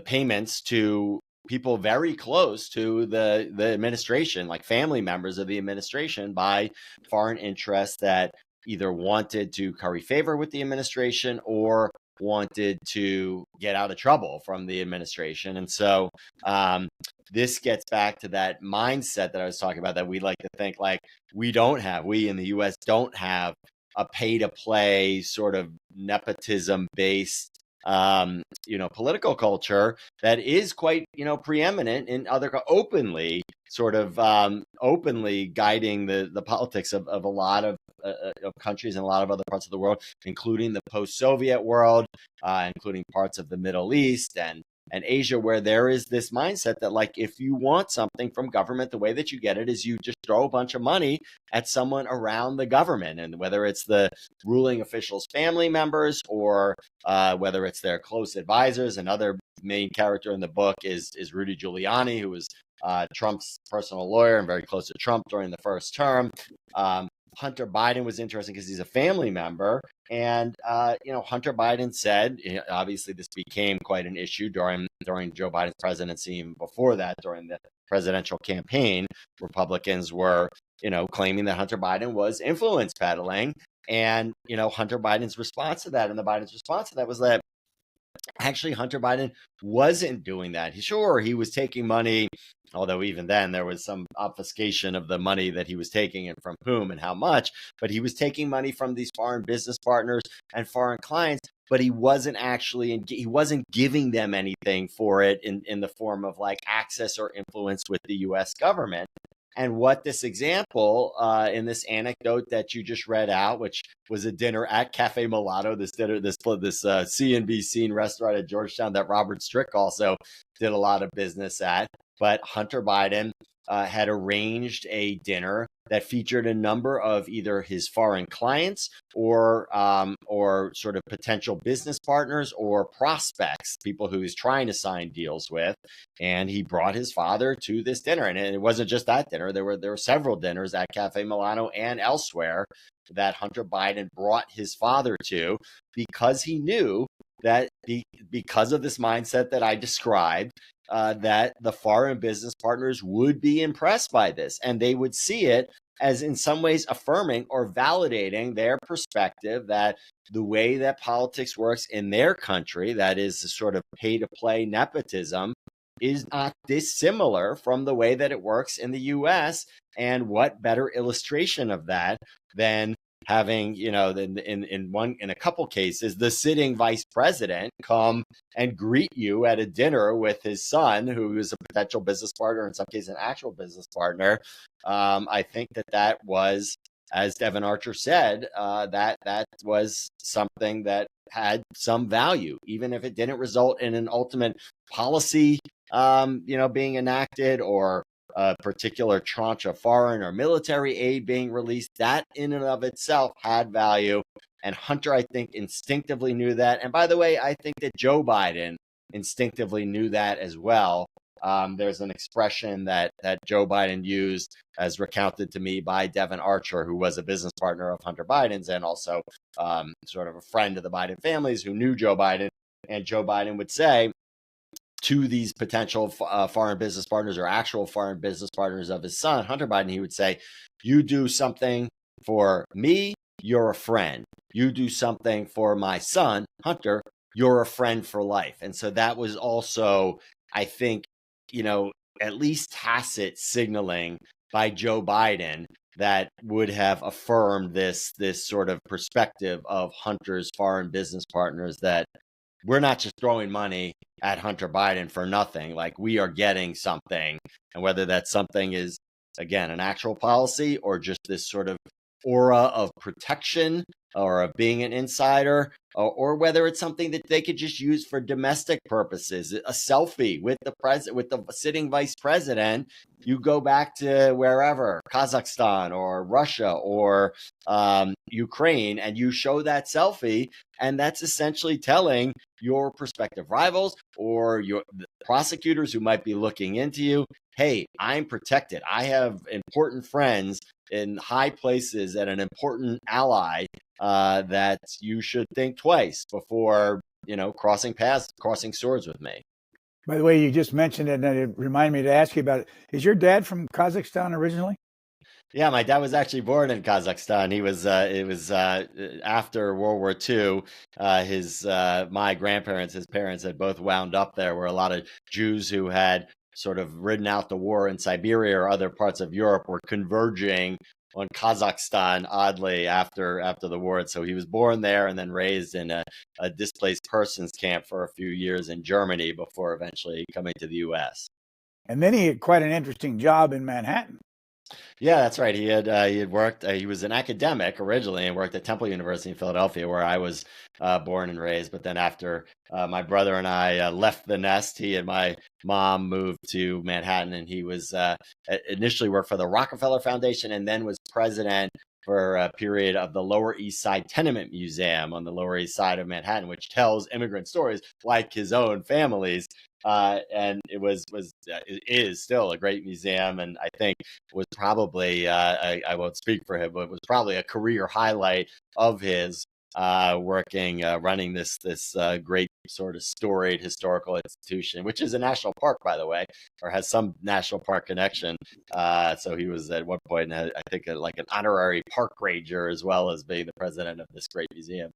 payments to people very close to the administration, like family members of the administration, by foreign interests that either wanted to curry favor with the administration or wanted to get out of trouble from the administration. And so this gets back to that mindset that I was talking about, that we like to think like we in the US don't have a pay to play sort of nepotism based political culture that is quite, preeminent in other openly guiding the politics of a lot of countries and a lot of other parts of the world, including the post-Soviet world, including parts of the Middle East and Asia, where there is this mindset that like if you want something from government, the way that you get it is you just throw a bunch of money at someone around the government, and whether it's the ruling officials' family members or whether it's their close advisors. Another main character in the book is Rudy Giuliani, who was Trump's personal lawyer and very close to Trump during the first term. Hunter Biden was interesting because he's a family member. And, Hunter Biden said, obviously this became quite an issue during Joe Biden's presidency. Even before that, during the presidential campaign, Republicans were, claiming that Hunter Biden was influence peddling. And, Hunter Biden's response to that, and the Biden's response to that was that actually Hunter Biden wasn't doing that. Sure, he was taking money, although even then there was some obfuscation of the money that he was taking and from whom and how much, but he was taking money from these foreign business partners and foreign clients, but he wasn't giving them anything for it in the form of like access or influence with the US government. And what this example in this anecdote that you just read out, which was a dinner at Cafe Mulatto, this CNBC restaurant at Georgetown that Robert Strick also did a lot of business at. But Hunter Biden had arranged a dinner that featured a number of either his foreign clients or sort of potential business partners or prospects, people who he's trying to sign deals with. And he brought his father to this dinner. And it wasn't just that dinner. There were several dinners at Cafe Milano and elsewhere that Hunter Biden brought his father to, because he knew that because of this mindset that I described, that the foreign business partners would be impressed by this, and they would see it as in some ways affirming or validating their perspective that the way that politics works in their country, that is a sort of pay-to-play nepotism, is not dissimilar from the way that it works in the US. And what better illustration of that than having, in a couple cases, the sitting vice president come and greet you at a dinner with his son, who is a potential business partner, in some cases an actual business partner. I think that was, as Devin Archer said, that was something that had some value, even if it didn't result in an ultimate policy, being enacted, or a particular tranche of foreign or military aid being released. That in and of itself had value. And Hunter, I think, instinctively knew that. And by the way, I think that Joe Biden instinctively knew that as well. There's an expression that Joe Biden used, as recounted to me by Devin Archer, who was a business partner of Hunter Biden's and also sort of a friend of the Biden families who knew Joe Biden. And Joe Biden would say to these potential foreign business partners or actual foreign business partners of his son, Hunter Biden, he would say, "You do something for me, you're a friend. You do something for my son, Hunter, you're a friend for life." And so that was also, I think, at least tacit signaling by Joe Biden that would have affirmed this sort of perspective of Hunter's foreign business partners, that we're not just throwing money at Hunter Biden for nothing. Like, we are getting something. And whether that something is, again, an actual policy or just this sort of aura of protection or of being an insider, or whether it's something that they could just use for domestic purposes, a selfie with the sitting vice president. You go back to wherever, Kazakhstan or Russia or Ukraine, and you show that selfie, and that's essentially telling your prospective rivals or your prosecutors who might be looking into you, hey, I'm protected. I have important friends in high places and an important ally that you should think twice before, crossing swords with me. By the way, you just mentioned it, and it reminded me to ask you about it. Is your dad from Kazakhstan originally? Yeah, my dad was actually born in Kazakhstan. He was. It was after World War II. My grandparents, his parents, had both wound up there, where a lot of Jews who had sort of ridden out the war in Siberia or other parts of Europe were converging on Kazakhstan, oddly, after the war. And so he was born there and then raised in a displaced persons camp for a few years in Germany before eventually coming to the U.S. And then he had quite an interesting job in Manhattan. Yeah, that's right. He had worked. He was an academic originally and worked at Temple University in Philadelphia, where I was born and raised. But then after my brother and I left the nest, he and my mom moved to Manhattan, and he was initially worked for the Rockefeller Foundation and then was president for a period of the Lower East Side Tenement Museum on the Lower East Side of Manhattan, which tells immigrant stories like his own family's. And it is still a great museum, and I think was probably I won't speak for him, but it was probably a career highlight of his running this great sort of storied historical institution, which is a national park, by the way, or has some national park connection. So he was at one point, I think, like an honorary park ranger, as well as being the president of this great museum.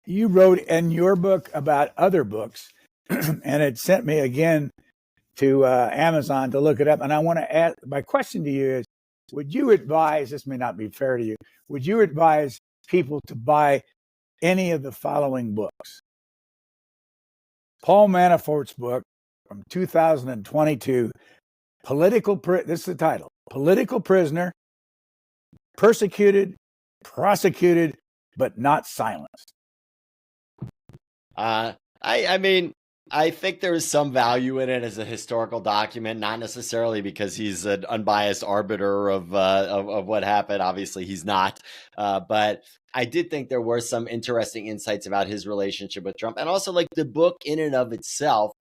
you wrote in your book about other books, and it sent me again to Amazon to look it up. And I want to ask, my question to you is, would you advise, this may not be fair to you, would you advise people to buy any of the following books? Paul Manafort's book from 2022, this is the title, Political Prisoner, Persecuted, Prosecuted, but Not Silenced. I mean, I think there is some value in it as a historical document, not necessarily because he's an unbiased arbiter of what happened. Obviously, he's not. But I did think there were some interesting insights about his relationship with Trump, and also like the book in and of itself,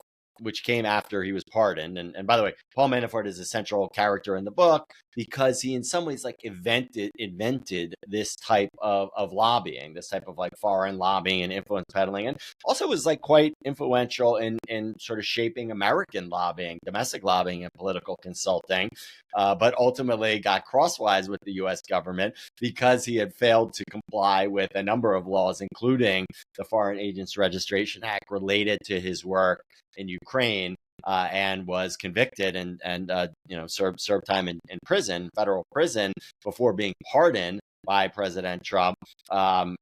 which came after he was pardoned. And by the way, Paul Manafort is a central character in the book because he in some ways like invented this type of lobbying, this type of like foreign lobbying and influence peddling, and also was like quite influential in sort of shaping American lobbying, domestic lobbying and political consulting, but ultimately got crosswise with the US government because he had failed to comply with a number of laws, including the Foreign Agents Registration Act related to his work in Ukraine, and was convicted and served time in prison, federal prison, before being pardoned by President Trump,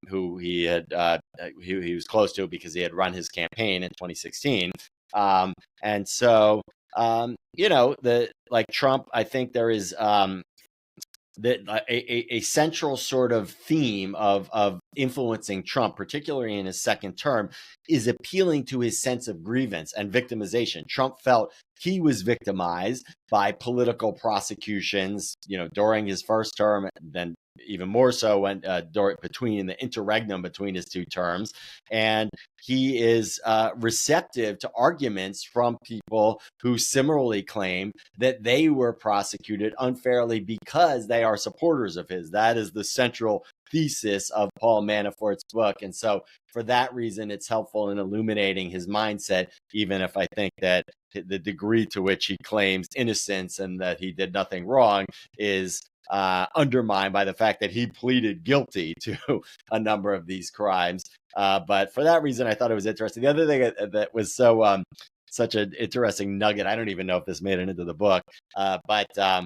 who he was close to because he had run his campaign in 2016. And so Trump, I think there is a central sort of theme of influencing Trump, particularly in his second term, is appealing to his sense of grievance and victimization. Trump felt he was victimized by political prosecutions, during his first term, then even more so when between the interregnum between his two terms. And he is receptive to arguments from people who similarly claim that they were prosecuted unfairly because they are supporters of his. That is the central thesis of Paul Manafort's book. And so for that reason, it's helpful in illuminating his mindset, even if I think that the degree to which he claims innocence and that he did nothing wrong is undermined by the fact that he pleaded guilty to a number of these crimes. But for that reason, I thought it was interesting. The other thing that was such an interesting nugget, I don't even know if this made it into the book, but I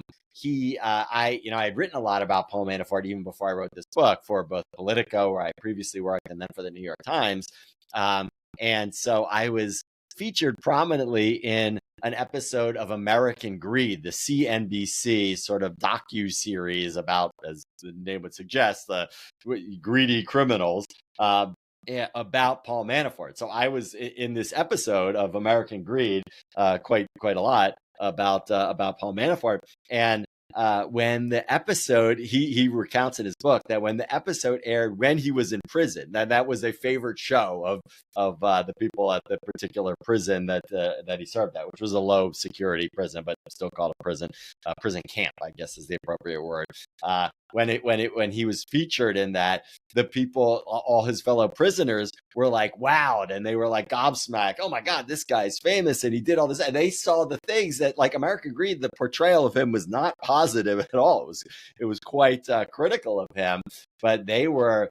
had written a lot about Paul Manafort even before I wrote this book for both Politico, where I previously worked, and then for the New York Times. And so I was featured prominently in an episode of American Greed, the CNBC sort of docu-series about, as the name would suggest, the greedy criminals, about Paul Manafort. So I was in this episode of American Greed quite a lot about Paul Manafort. And when the episode, he recounts in his book that when the episode aired when he was in prison, that was a favorite show of the people at the particular prison that he served at, which was a low security prison, but still called a prison camp, I guess is the appropriate word. When he was featured in that, the people, all his fellow prisoners, were like wowed, and they were like gobsmacked. Oh my God, this guy's famous, and he did all this. And they saw the things that, like American Greed, the portrayal of him was not positive at all. It was quite critical of him, but they were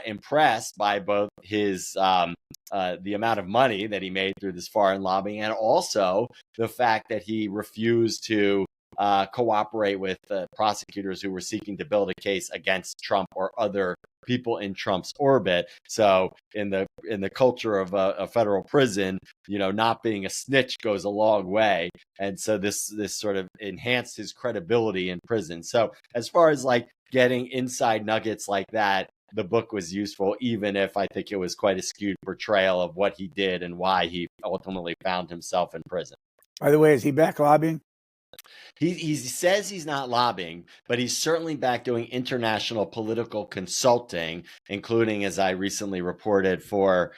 impressed by both his the amount of money that he made through this foreign lobbying, and also the fact that he refused to cooperate with prosecutors who were seeking to build a case against Trump or other people in Trump's orbit. So in the culture of a federal prison, not being a snitch goes a long way. And so this sort of enhanced his credibility in prison. So as far as like getting inside nuggets like that, the book was useful, even if I think it was quite a skewed portrayal of what he did and why he ultimately found himself in prison. By the way, is he back lobbying? He says he's not lobbying, but he's certainly back doing international political consulting, including, as I recently reported, for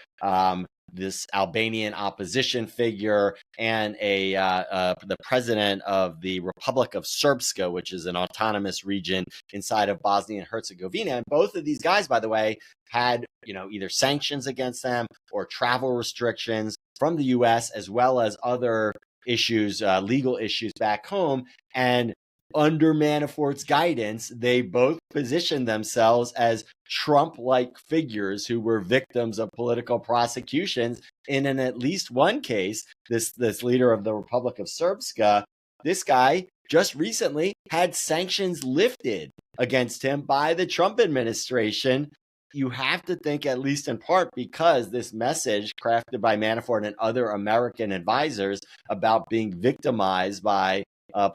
this Albanian opposition figure and the president of the Republic of Srpska, which is an autonomous region inside of Bosnia and Herzegovina. And both of these guys, by the way, had either sanctions against them or travel restrictions from the U.S. as well as other issues, legal issues back home. And under Manafort's guidance, they both positioned themselves as Trump-like figures who were victims of political prosecutions. In at least one case, this leader of the Republic of Srpska, this guy just recently had sanctions lifted against him by the Trump administration. You have to think, at least in part, because this message crafted by Manafort and other American advisors about being victimized by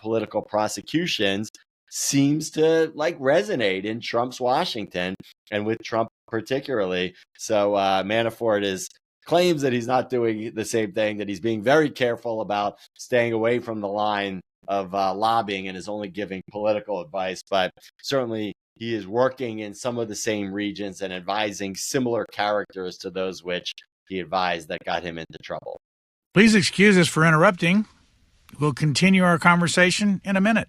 political prosecutions seems to like resonate in Trump's Washington, and with Trump particularly. So Manafort claims that he's not doing the same thing, that he's being very careful about staying away from the line of lobbying and is only giving political advice. But certainly he is working in some of the same regions and advising similar characters to those which he advised that got him into trouble. Please excuse us for interrupting. We'll continue our conversation in a minute.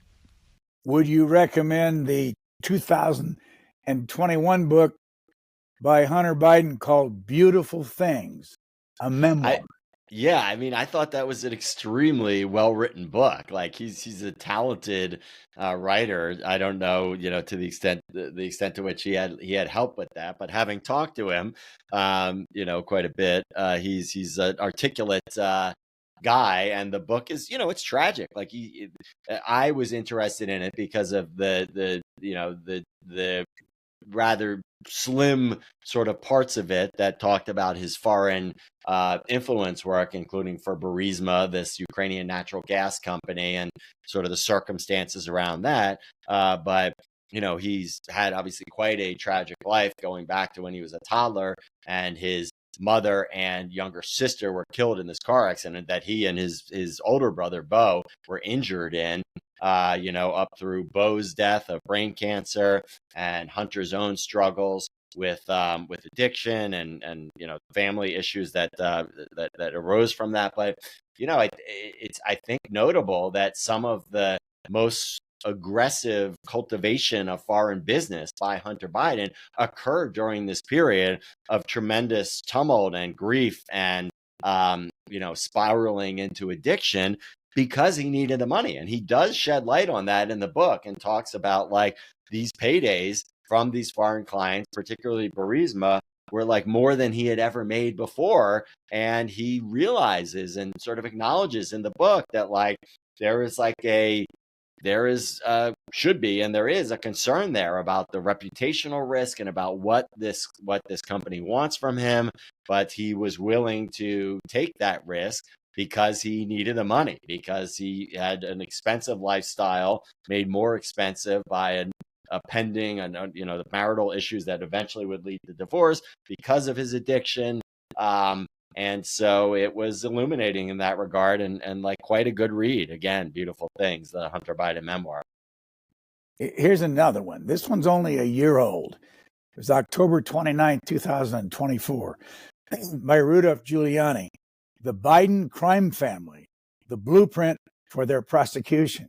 Would you recommend the 2021 book by Hunter Biden called Beautiful Things, a memoir? I mean, I thought that was an extremely well-written book. Like he's a talented writer. I don't know, to the extent to which he had help with that, but having talked to him, quite a bit, he's an articulate guy, and the book is, it's tragic. Like I was interested in it because of the rather slim sort of parts of it that talked about his foreign influence work, including for Burisma, this Ukrainian natural gas company, and sort of the circumstances around that. But he's had obviously quite a tragic life, going back to when he was a toddler, and his mother and younger sister were killed in this car accident that he and his older brother Bo were injured in. Up through Bo's death of brain cancer and Hunter's own struggles with addiction and family issues that arose from that. But it's I think notable that some of the most aggressive cultivation of foreign business by Hunter Biden occurred during this period of tremendous tumult and grief and spiraling into addiction, because he needed the money. And he does shed light on that in the book and talks about like these paydays from these foreign clients, particularly Burisma, were like more than he had ever made before. And he realizes and sort of acknowledges in the book that like there is a concern there about the reputational risk and about what this company wants from him. But he was willing to take that risk because he needed the money, because he had an expensive lifestyle made more expensive by a pending and the marital issues that eventually would lead to divorce because of his addiction. And so it was illuminating in that regard, and like quite a good read. Again, Beautiful Things, the Hunter Biden memoir. Here's another one. This one's only a year old. It was October 29, 2024, by Rudolph Giuliani. The Biden Crime Family, the blueprint for their prosecution.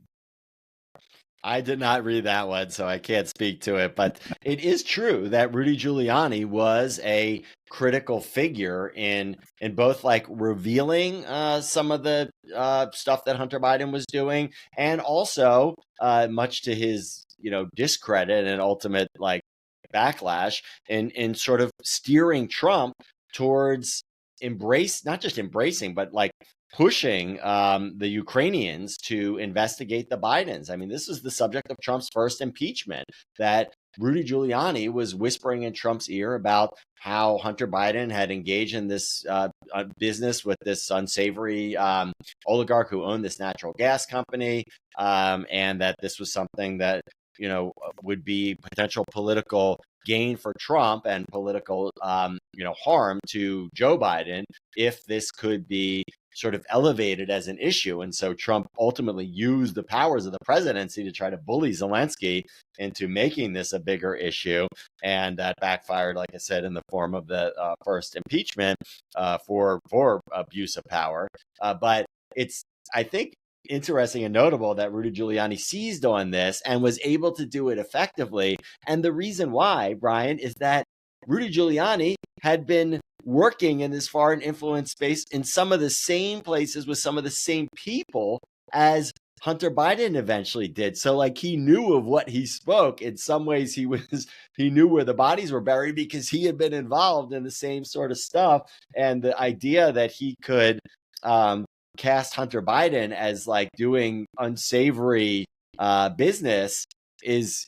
I did not read that one, so I can't speak to it. But it is true that Rudy Giuliani was a critical figure in both like revealing some of the stuff that Hunter Biden was doing, and also much to his discredit and ultimate like backlash in sort of steering Trump towards not just embracing, but like pushing the Ukrainians to investigate the Bidens. I mean, this is the subject of Trump's first impeachment, that Rudy Giuliani was whispering in Trump's ear about how Hunter Biden had engaged in this business with this unsavory oligarch who owned this natural gas company, and that this was something that would be potential political gain for Trump and political harm to Joe Biden if this could be sort of elevated as an issue. And so Trump ultimately used the powers of the presidency to try to bully Zelensky into making this a bigger issue. And that backfired, like I said, in the form of the first impeachment for abuse of power. But it's, I think, interesting and notable that Rudy Giuliani seized on this and was able to do it effectively. And the reason why, Brian, is that Rudy Giuliani had been working in this foreign influence space in some of the same places with some of the same people as Hunter Biden eventually did. So like he knew of what he spoke. In some ways he knew where the bodies were buried because he had been involved in the same sort of stuff. And the idea that he could cast Hunter Biden as like doing unsavory business is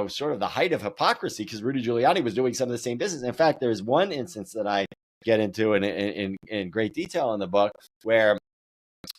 sort of the height of hypocrisy, because Rudy Giuliani was doing some of the same business. In fact, there's one instance that I get into in great detail in the book where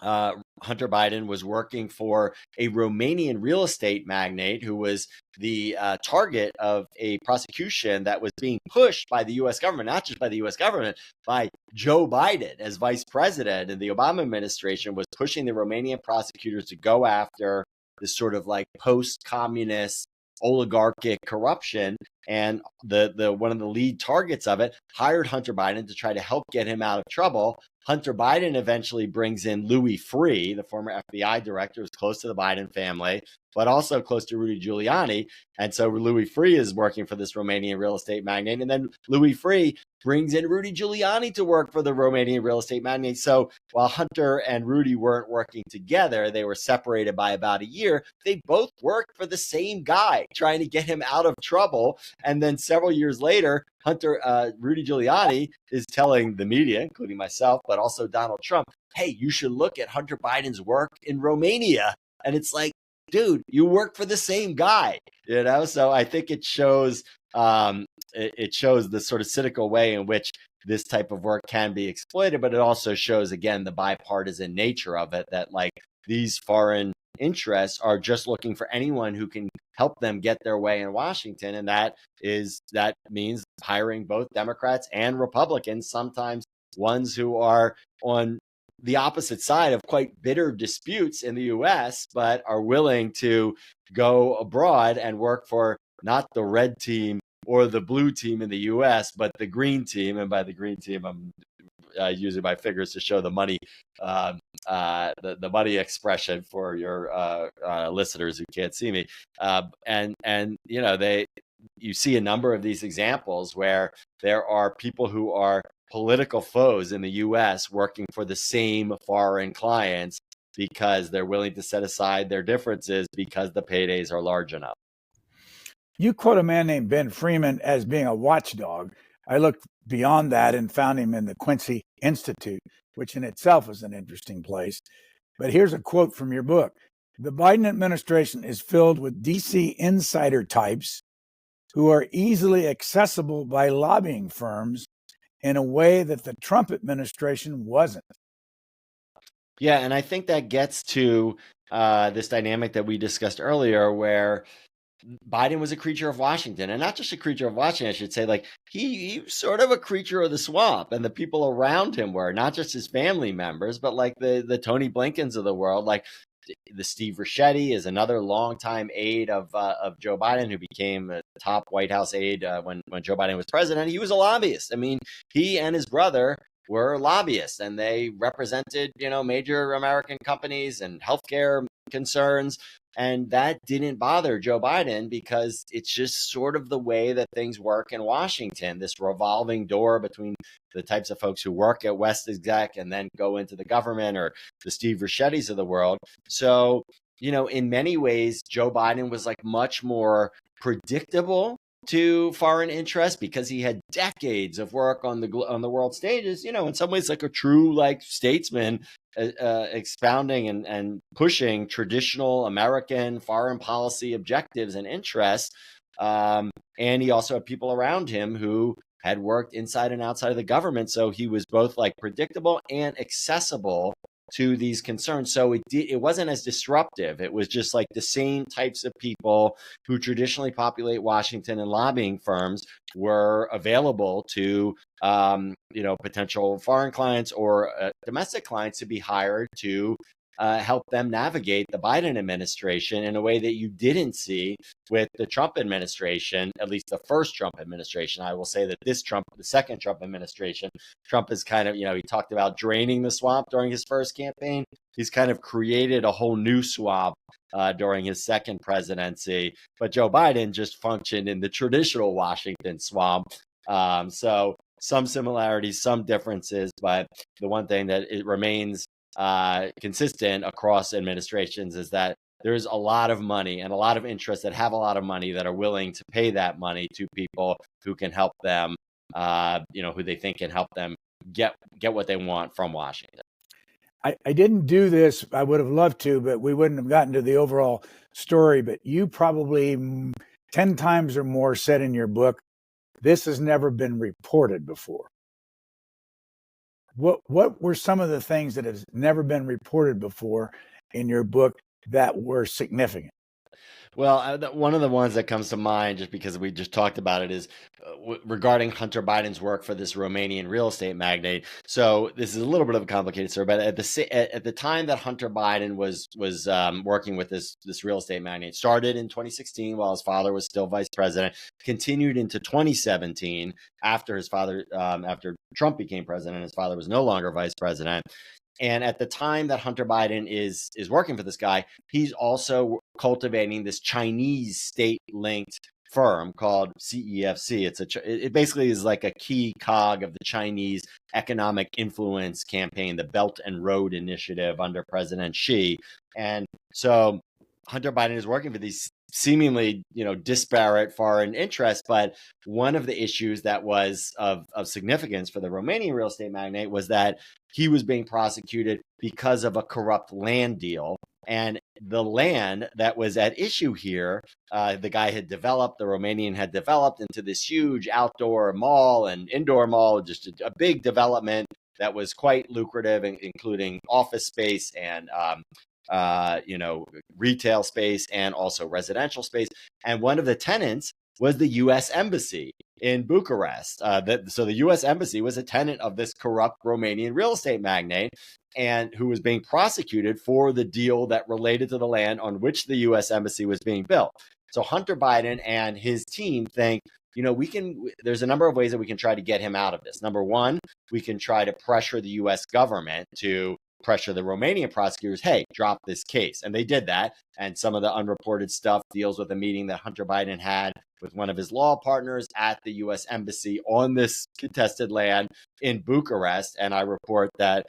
Hunter Biden was working for a Romanian real estate magnate who was the target of a prosecution that was being pushed by the U.S. government, not just by the U.S. government, by Joe Biden as vice president. And the Obama administration was pushing the Romanian prosecutors to go after this sort of like post-communist oligarchic corruption. And the one of the lead targets of it hired Hunter Biden to try to help get him out of trouble. Hunter Biden eventually brings in Louis Freeh, the former FBI director, who's close to the Biden family, but also close to Rudy Giuliani. And so Louis Freeh is working for this Romanian real estate magnate. And then Louis Freeh brings in Rudy Giuliani to work for the Romanian real estate magnate. So while Hunter and Rudy weren't working together, they were separated by about a year. They both worked for the same guy, trying to get him out of trouble. And then several years later, Rudy Giuliani is telling the media, including myself, but also Donald Trump, hey, you should look at Hunter Biden's work in Romania. And it's like, dude, you work for the same guy, So I think it shows the sort of cynical way in which this type of work can be exploited, but it also shows, again, the bipartisan nature of it, that like these foreign interests are just looking for anyone who can help them get their way in Washington. And that means hiring both Democrats and Republicans, sometimes ones who are on the opposite side of quite bitter disputes in the US, but are willing to go abroad and work for not the red team or the blue team in the US, but the green team. And by the green team, I'm using my fingers to show the money, the money expression for your listeners who can't see me. You see a number of these examples where there are people who are political foes in the U.S. working for the same foreign clients because they're willing to set aside their differences because the paydays are large enough. You quote a man named Ben Freeman as being a watchdog. I looked beyond that and found him in the Quincy Institute, which in itself is an interesting place. But here's a quote from your book. The Biden administration is filled with DC insider types who are easily accessible by lobbying firms in a way that the Trump administration wasn't. Yeah, and I think that gets to this dynamic that we discussed earlier, where Biden was a creature of Washington, and not just a creature of Washington, I should say. Like he was sort of a creature of the swamp, and the people around him were not just his family members, but like the Tony Blinkens of the world. Like the Steve Ricchetti is another longtime aide of Joe Biden, who became a top White House aide when Joe Biden was president. He was a lobbyist. I mean, he and his brother were lobbyists, and they represented major American companies and healthcare concerns. And that didn't bother Joe Biden because it's just sort of the way that things work in Washington, this revolving door between the types of folks who work at West Exec and then go into the government, or the Steve Ricchettis of the world. So, in many ways, Joe Biden was like much more predictable to foreign interests because he had decades of work on the world stages, in some ways like a true like statesman, expounding and pushing traditional American foreign policy objectives and interests. And he also had people around him who had worked inside and outside of the government. So he was both like predictable and accessible to these concerns. So it wasn't as disruptive. It was just like the same types of people who traditionally populate Washington, and lobbying firms were available to potential foreign clients or domestic clients to be hired to help them navigate the Biden administration in a way that you didn't see with the Trump administration, at least the first Trump administration. I will say that the second Trump administration, Trump is kind of, he talked about draining the swamp during his first campaign. He's kind of created a whole new swamp during his second presidency. But Joe Biden just functioned in the traditional Washington swamp. So some similarities, some differences, but the one thing that it remains consistent across administrations is that there's a lot of money and a lot of interests that have a lot of money that are willing to pay that money to people who can help them, who they think can help them get what they want from Washington. I didn't do this. I would have loved to, but we wouldn't have gotten to the overall story. But you probably 10 times or more said in your book, this has never been reported before. What were some of the things that have never been reported before in your book that were significant? Well, one of the ones that comes to mind, just because we just talked about it, is regarding Hunter Biden's work for this Romanian real estate magnate. So this is a little bit of a complicated story, but at the time that Hunter Biden was working with this real estate magnate, started in 2016 while his father was still vice president, continued into 2017 after after Trump became president, his father was no longer vice president. And at the time that Hunter Biden is working for this guy, he's also cultivating this Chinese state-linked firm called CEFC. It basically is like a key cog of the Chinese economic influence campaign, the Belt and Road Initiative under President Xi. And so Hunter Biden is working for these seemingly, disparate foreign interests. But one of the issues that was of significance for the Romanian real estate magnate was that he was being prosecuted because of a corrupt land deal. And the land that was at issue here, the Romanian had developed into this huge outdoor mall and indoor mall, just a big development that was quite lucrative, including office space and retail space and also residential space. And one of the tenants was the U.S. Embassy in Bucharest. So the U.S. Embassy was a tenant of this corrupt Romanian real estate magnate, and who was being prosecuted for the deal that related to the land on which the U.S. Embassy was being built. So Hunter Biden and his team think, there's a number of ways that we can try to get him out of this. Number one, we can try to pressure the U.S. government to pressure the Romanian prosecutors, hey, drop this case. And they did that. And some of the unreported stuff deals with a meeting that Hunter Biden had with one of his law partners at the U.S. Embassy on this contested land in Bucharest. And I report that,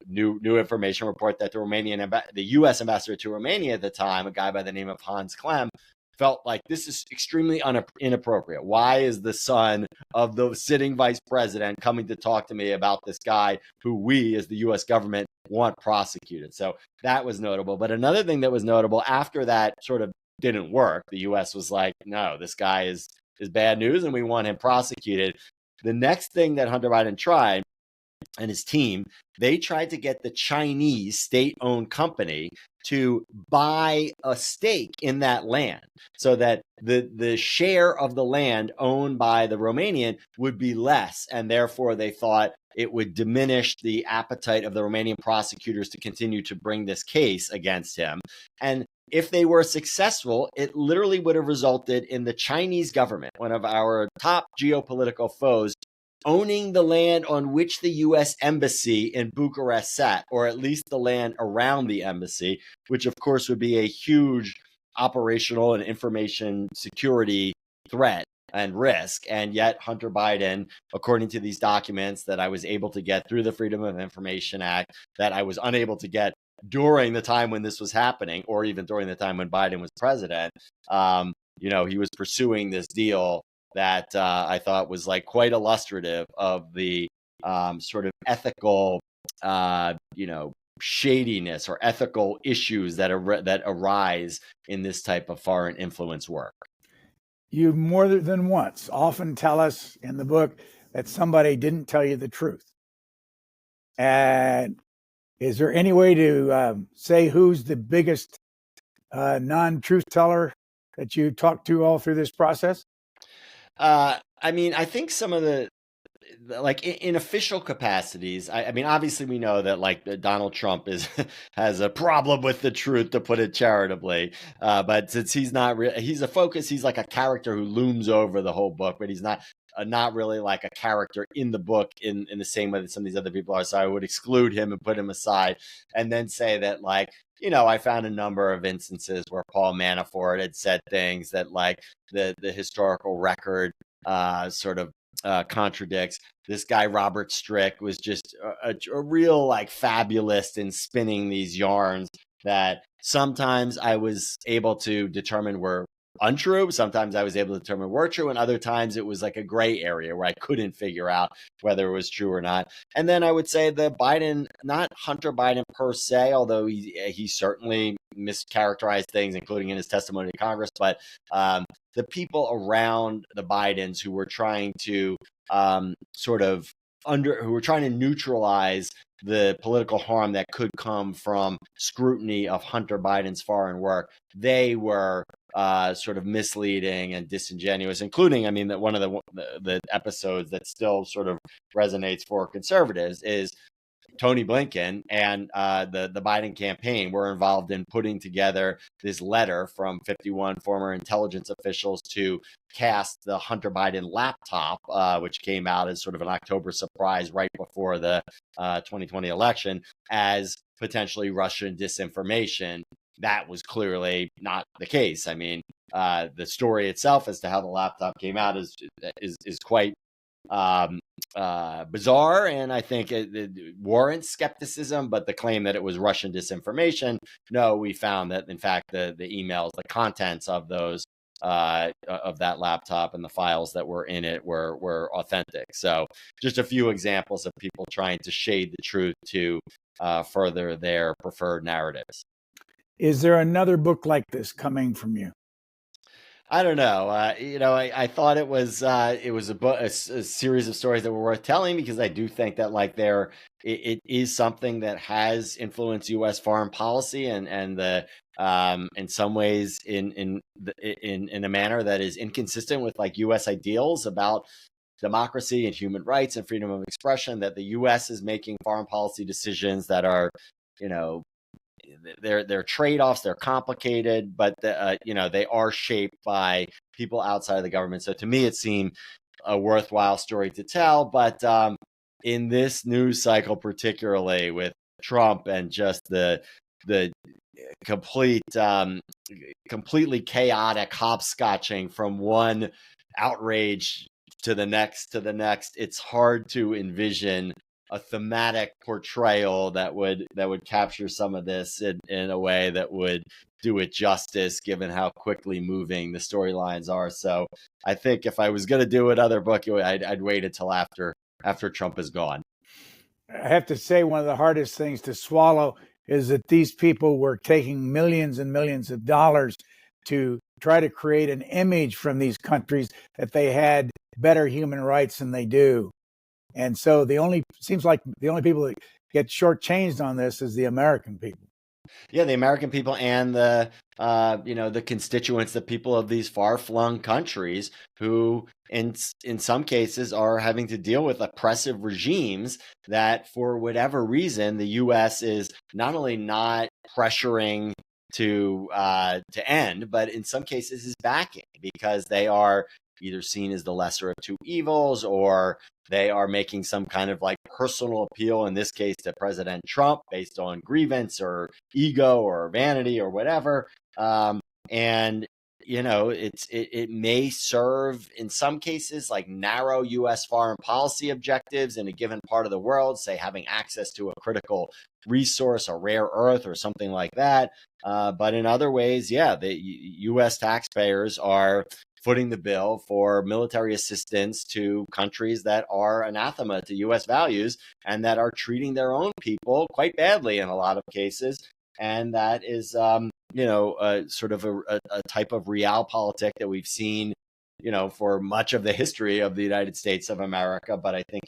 new information report that the U.S. ambassador to Romania at the time, a guy by the name of Hans Klem, felt like this is extremely inappropriate. Why is the son of the sitting vice president coming to talk to me about this guy who we as the U.S. government want prosecuted? So that was notable. But another thing that was notable after that sort of didn't work, the U.S. was like, no, this guy is bad news and we want him prosecuted. The next thing that Hunter Biden tried, and his team, they tried to get the Chinese state-owned company to buy a stake in that land so that the share of the land owned by the Romanian would be less. And therefore, they thought it would diminish the appetite of the Romanian prosecutors to continue to bring this case against him. And if they were successful, it literally would have resulted in the Chinese government, one of our top geopolitical foes, owning the land on which the U.S. Embassy in Bucharest sat, or at least the land around the embassy, which of course would be a huge operational and information security threat and risk. And yet Hunter Biden, according to these documents that I was able to get through the Freedom of Information Act, that I was unable to get during the time when this was happening, or even during the time when Biden was president, he was pursuing this deal that I thought was like quite illustrative of the sort of ethical, shadiness or ethical issues that arise in this type of foreign influence work. You more than once often tell us in the book that somebody didn't tell you the truth. And is there any way to say who's the biggest non-truth teller that you talked to all through this process? I think some of the, like in official capacities, obviously we know that like Donald Trump has a problem with the truth, to put it charitably. But since he's not he's a focus, he's like a character who looms over the whole book, but he's not really like a character in the book in the same way that some of these other people are. So I would exclude him and put him aside, and then say that I found a number of instances where Paul Manafort had said things that like the historical record sort of contradicts. This guy Robert Strick was just a real like fabulist in spinning these yarns that sometimes I was able to determine were untrue. Sometimes I was able to determine were true, and other times it was like a gray area where I couldn't figure out whether it was true or not. And then I would say the Biden, not Hunter Biden per se, although he certainly mischaracterized things, including in his testimony to Congress, but the people around the Bidens who were trying to who were trying to neutralize the political harm that could come from scrutiny of Hunter Biden's foreign work, they were sort of misleading and disingenuous, including, I mean, that one of the episodes that still sort of resonates for conservatives is Tony Blinken and the Biden campaign were involved in putting together this letter from 51 former intelligence officials to cast the Hunter Biden laptop, which came out as sort of an October surprise right before the 2020 election, as potentially Russian disinformation. That was clearly not the case. I mean, the story itself as to how the laptop came out is quite bizarre, and I think it warrants skepticism. But the claim that it was Russian disinformation, no, we found that in fact the emails, the contents of those of that laptop and the files that were in it were authentic. So just a few examples of people trying to shade the truth to further their preferred narratives. Is there another book like this coming from you? I don't know. I thought it was a book, a series of stories that were worth telling, because I do think that like it is something that has influenced U.S. foreign policy and the in some ways in a manner that is inconsistent with like U.S. ideals about democracy and human rights and freedom of expression. That the U.S. is making foreign policy decisions that are, they're trade-offs, they're complicated, but they are shaped by people outside of the government. So to me, it seemed a worthwhile story to tell. But in this news cycle, particularly with Trump and just the completely chaotic hopscotching from one outrage to the next, it's hard to envision a thematic portrayal that would capture some of this in a way that would do it justice, given how quickly moving the storylines are. So I think if I was going to do another book, I'd wait until after Trump is gone. I have to say, one of the hardest things to swallow is that these people were taking millions and millions of dollars to try to create an image from these countries that they had better human rights than they do. And so seems like the only people that get shortchanged on this is the American people. Yeah, the American people and the constituents, the people of these far-flung countries who in some cases are having to deal with oppressive regimes that for whatever reason the US is not only not pressuring to end, but in some cases is backing, because they are either seen as the lesser of two evils, or they are making some kind of like personal appeal, in this case to President Trump, based on grievance or ego or vanity or whatever. And it may serve in some cases like narrow U.S. foreign policy objectives in a given part of the world, say having access to a critical resource, a rare earth or something like that. But in other ways, the U.S. taxpayers are footing the bill for military assistance to countries that are anathema to U.S. values and that are treating their own people quite badly in a lot of cases. And that is, sort of a type of realpolitik that we've seen, for much of the history of the United States of America. But I think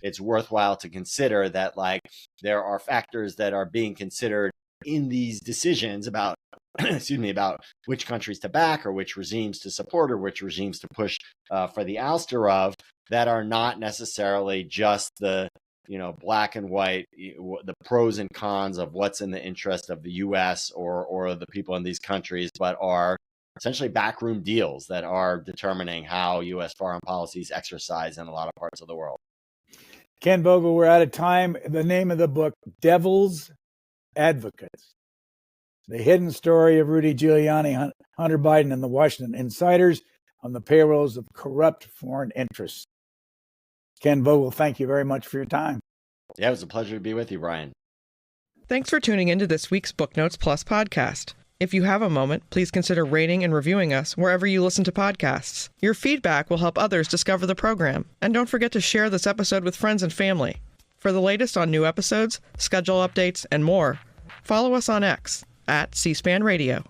it's worthwhile to consider that, like, there are factors that are being considered in these decisions about about which countries to back or which regimes to support or which regimes to push for the ouster of, that are not necessarily just the black and white, the pros and cons of what's in the interest of the U.S. or the people in these countries, but are essentially backroom deals that are determining how U.S. foreign policy is exercised in a lot of parts of the world. Ken Vogel, we're out of time. The name of the book, Devil's Advocates: The Hidden Story of Rudy Giuliani, Hunter Biden, and the Washington Insiders on the Payrolls of Corrupt Foreign Interests. Ken Vogel, thank you very much for your time. Yeah, it was a pleasure to be with you, Brian. Thanks for tuning into this week's Booknotes Plus podcast. If you have a moment, please consider rating and reviewing us wherever you listen to podcasts. Your feedback will help others discover the program. And don't forget to share this episode with friends and family. For the latest on new episodes, schedule updates, and more, follow us on X @C-SPAN Radio.